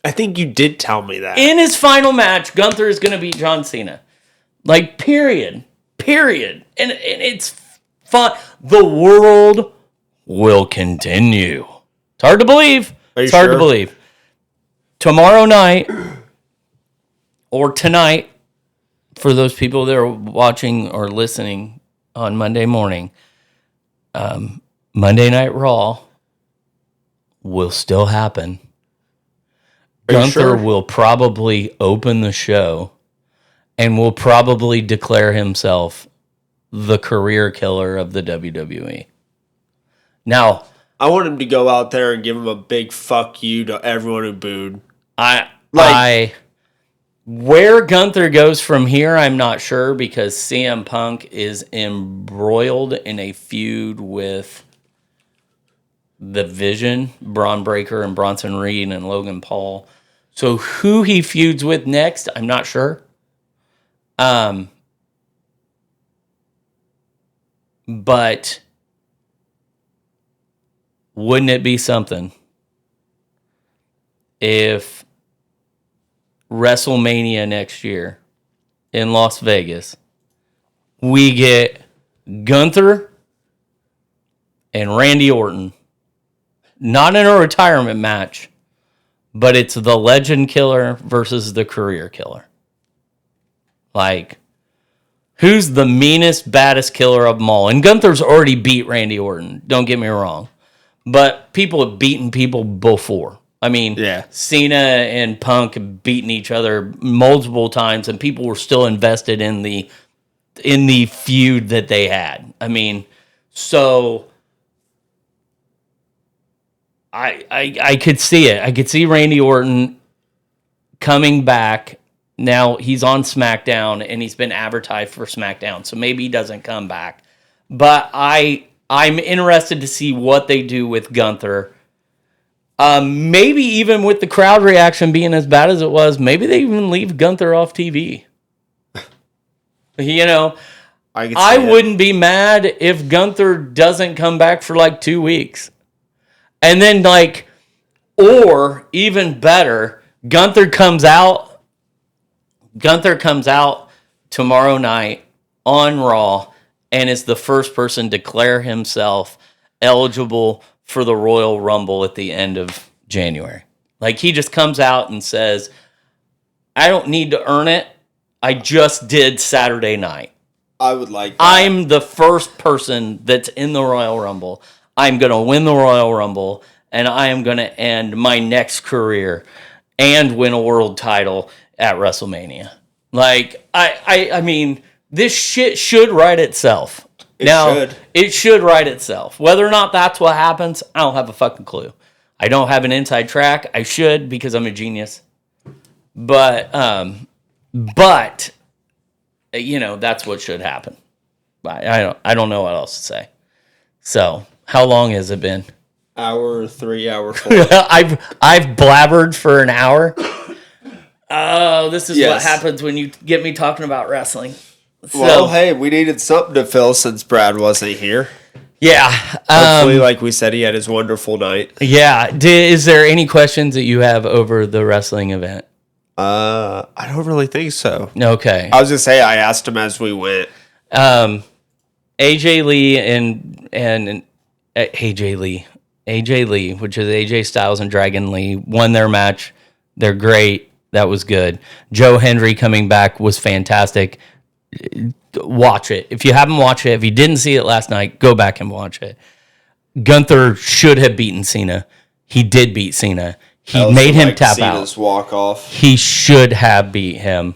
Speaker 2: I think you did tell me that.
Speaker 1: In his final match, Gunther is going to beat John Cena. Like, period. And it's fun. The world will continue. It's hard to believe. It's hard to believe. Tomorrow night, or tonight, for those people that are watching or listening on Monday morning, Monday Night Raw will still happen. Gunther will probably open the show and will probably declare himself the career killer of the WWE. Now,
Speaker 2: I want him to go out there and give him a big fuck you to everyone who booed.
Speaker 1: Where Gunther goes from here, I'm not sure, because CM Punk is embroiled in a feud with the Vision, Braun Breaker and Bronson Reed and Logan Paul. So who he feuds with next, I'm not sure. But wouldn't it be something if WrestleMania next year in Las Vegas, we get Gunther and Randy Orton, not in a retirement match, but it's the legend killer versus the career killer. Like, who's the meanest, baddest killer of them all? And Gunther's already beat Randy Orton, don't get me wrong. But people have beaten people before. I mean, Cena and Punk have beaten each other multiple times, and people were still invested in the feud that they had. I mean, so I could see it. I could see Randy Orton coming back. Now he's on SmackDown, and he's been advertised for SmackDown, so maybe he doesn't come back. But I'm interested to see what they do with Gunther. Maybe even with the crowd reaction being as bad as it was, maybe they even leave Gunther off TV. You know, I wouldn't be mad if Gunther doesn't come back for like 2 weeks. And then or even better, Gunther comes out tomorrow night on Raw and is the first person to declare himself eligible for the Royal Rumble at the end of January. Like, he just comes out and says, I don't need to earn it. I just did Saturday night.
Speaker 2: I would like that.
Speaker 1: I'm the first person that's in the Royal Rumble. I'm going to win the Royal Rumble, and I am going to end my next career and win a world title at WrestleMania. Like, I mean, this shit should write itself. It should write itself. Whether or not that's what happens, I don't have a fucking clue. I don't have an inside track. I should, because I'm a genius. But you know, that's what should happen. I don't know what else to say. So, how long has it been?
Speaker 2: Hour 3, hour 4.
Speaker 1: I've blabbered for an hour. Oh, this is what happens when you get me talking about wrestling. So,
Speaker 2: well, hey, we needed something to fill since Brad wasn't here.
Speaker 1: Yeah.
Speaker 2: Hopefully, like we said, he had his wonderful night.
Speaker 1: Yeah. Is there any questions that you have over the wrestling event?
Speaker 2: I don't really think so.
Speaker 1: Okay.
Speaker 2: I was going to say, I asked him as we went.
Speaker 1: AJ Lee and AJ Lee, which is AJ Styles and Dragon Lee, won their match. They're great. That was good. Joe Hendry coming back was fantastic. Watch it. If you haven't watched it, if you didn't see it last night, go back and watch it. Gunther should have beaten Cena. He did beat Cena. He made him tap
Speaker 2: Cena's
Speaker 1: out.
Speaker 2: Walk off.
Speaker 1: He should have beat him.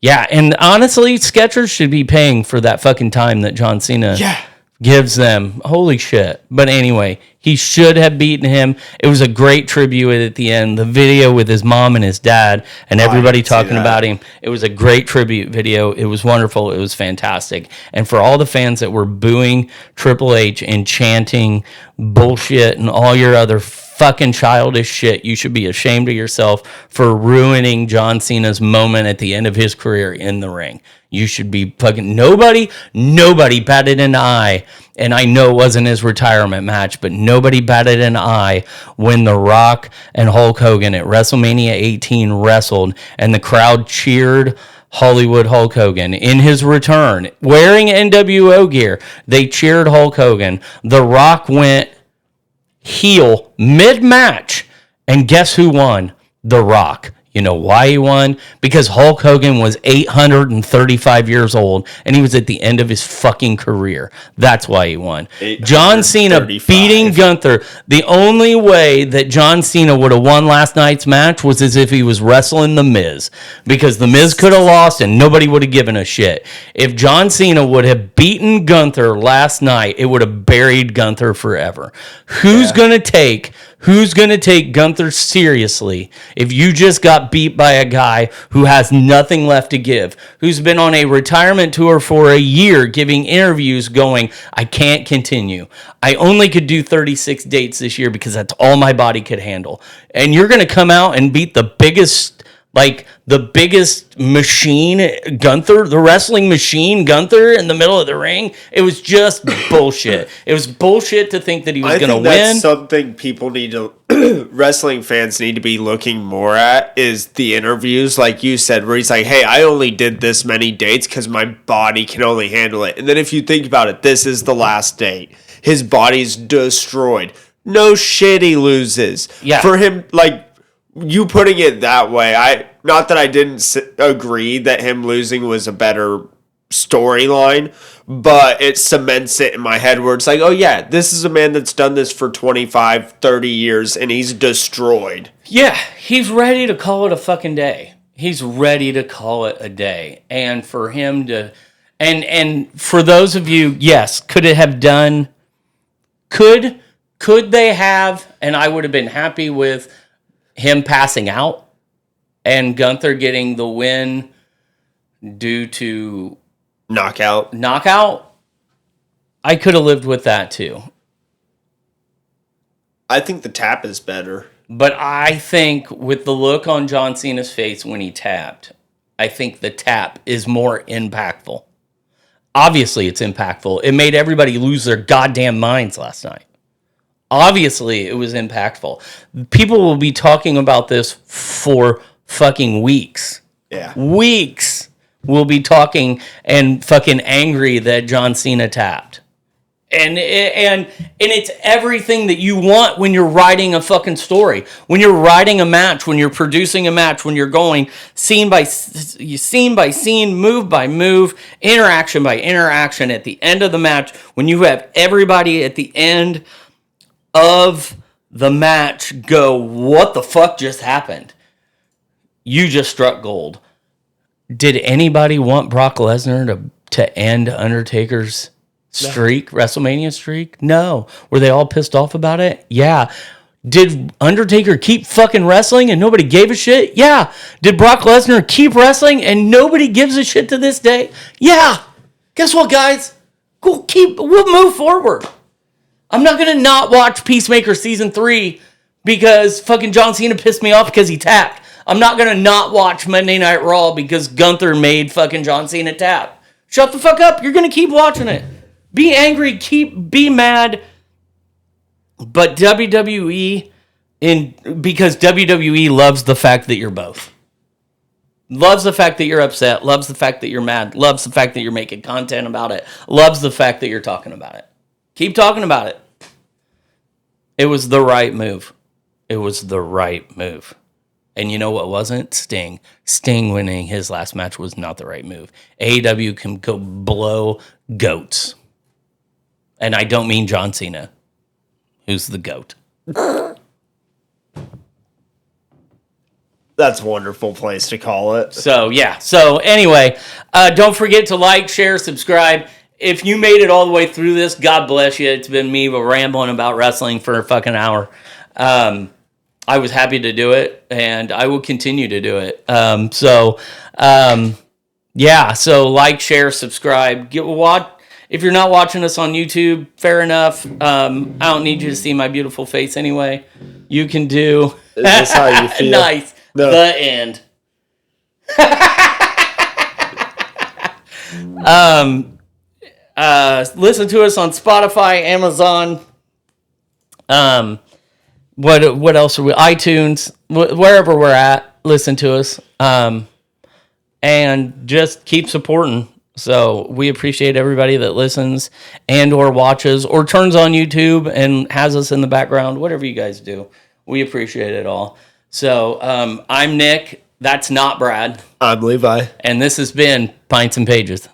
Speaker 1: Yeah, and honestly, Skechers should be paying for that fucking time that John Cena gives them. Holy shit. But anyway, he should have beaten him. It was a great tribute at the end. The video with his mom and his dad and everybody talking about him. It was a great tribute video. It was wonderful. It was fantastic. And for all the fans that were booing Triple H and chanting bullshit and all your other fucking childish shit, you should be ashamed of yourself for ruining John Cena's moment at the end of his career in the ring. You should be fucking... Nobody batted an eye, and I know it wasn't his retirement match, but nobody batted an eye when The Rock and Hulk Hogan at WrestleMania 18 wrestled, and the crowd cheered Hollywood Hulk Hogan in his return, wearing NWO gear. They cheered Hulk Hogan. The Rock went heel mid-match, and guess who won? The Rock. You know why he won? Because Hulk Hogan was 835 years old, and he was at the end of his fucking career. That's why he won. John Cena beating Gunther. The only way that John Cena would have won last night's match was as if he was wrestling The Miz, because The Miz could have lost and nobody would have given a shit. If John Cena would have beaten Gunther last night, it would have buried Gunther forever. Who's going to take Gunther seriously if you just got beat by a guy who has nothing left to give, who's been on a retirement tour for a year giving interviews going, I can't continue. I only could do 36 dates this year because that's all my body could handle. And you're going to come out and beat the biggest machine, Gunther, the wrestling machine, Gunther, in the middle of the ring. It was just bullshit. It was bullshit to think that he was going to win.
Speaker 2: That's something people need to, wrestling fans need to be looking more at, is the interviews, like you said, where he's like, hey, I only did this many dates because my body can only handle it. And then if you think about it, this is the last date. His body's destroyed. No shit, he loses.
Speaker 1: Yeah.
Speaker 2: For him, like, you putting it that way, not that I didn't agree that him losing was a better storyline, but it cements it in my head where it's like, oh yeah, this is a man that's done this for 25, 30 years, and he's destroyed.
Speaker 1: Yeah, he's ready to call it a fucking day. He's ready to call it a day. And for him to... And for those of you, yes, could it have done... Could they have, and I would have been happy with him passing out and Gunther getting the win due to
Speaker 2: knockout.
Speaker 1: I could have lived with that too.
Speaker 2: I think the tap is better.
Speaker 1: But I think with the look on John Cena's face when he tapped, I think the tap is more impactful. Obviously it's impactful. It made everybody lose their goddamn minds last night. Obviously, it was impactful. People will be talking about this for fucking weeks.
Speaker 2: Yeah.
Speaker 1: Weeks will be talking and fucking angry that John Cena tapped. And it's everything that you want when you're writing a fucking story. When you're writing a match, when you're producing a match, when you're going scene by scene, move by move, interaction by interaction at the end of the match, when you have everybody at the end of the match go, what the fuck just happened? You just struck gold. Did anybody want Brock Lesnar to end Undertaker's streak, WrestleMania streak? No. Were they all pissed off about it? Yeah. Did Undertaker keep fucking wrestling and nobody gave a shit? Yeah. Did Brock Lesnar keep wrestling and nobody gives a shit to this day? Yeah. Guess what, guys? We'll move forward. I'm not going to not watch Peacemaker Season 3 because fucking John Cena pissed me off because he tapped. I'm not going to not watch Monday Night Raw because Gunther made fucking John Cena tap. Shut the fuck up. You're going to keep watching it. Be angry. Be mad. But WWE, because WWE loves the fact that you're both. Loves the fact that you're upset. Loves the fact that you're mad. Loves the fact that you're making content about it. Loves the fact that you're talking about it. Keep talking about it. It was the right move. It was the right move. And you know what wasn't? Sting. Sting winning his last match was not the right move. AEW can go blow goats. And I don't mean John Cena, who's the goat.
Speaker 2: That's a wonderful place to call it.
Speaker 1: So, yeah. So, anyway, don't forget to like, share, subscribe. If you made it all the way through this, God bless you. It's been me rambling about wrestling for a fucking hour. I was happy to do it, and I will continue to do it. Yeah. So, like, share, subscribe. If you're not watching us on YouTube, fair enough. I don't need you to see my beautiful face anyway. You can do.
Speaker 2: Is this how you feel?
Speaker 1: Nice. No. The end. Listen to us on Spotify, Amazon. What else are we? iTunes, wherever we're at. Listen to us. And just keep supporting. So we appreciate everybody that listens and or watches or turns on YouTube and has us in the background. Whatever you guys do, we appreciate it all. So I'm Nick. That's not Brad.
Speaker 2: I'm Levi.
Speaker 1: And this has been Pints and Pages.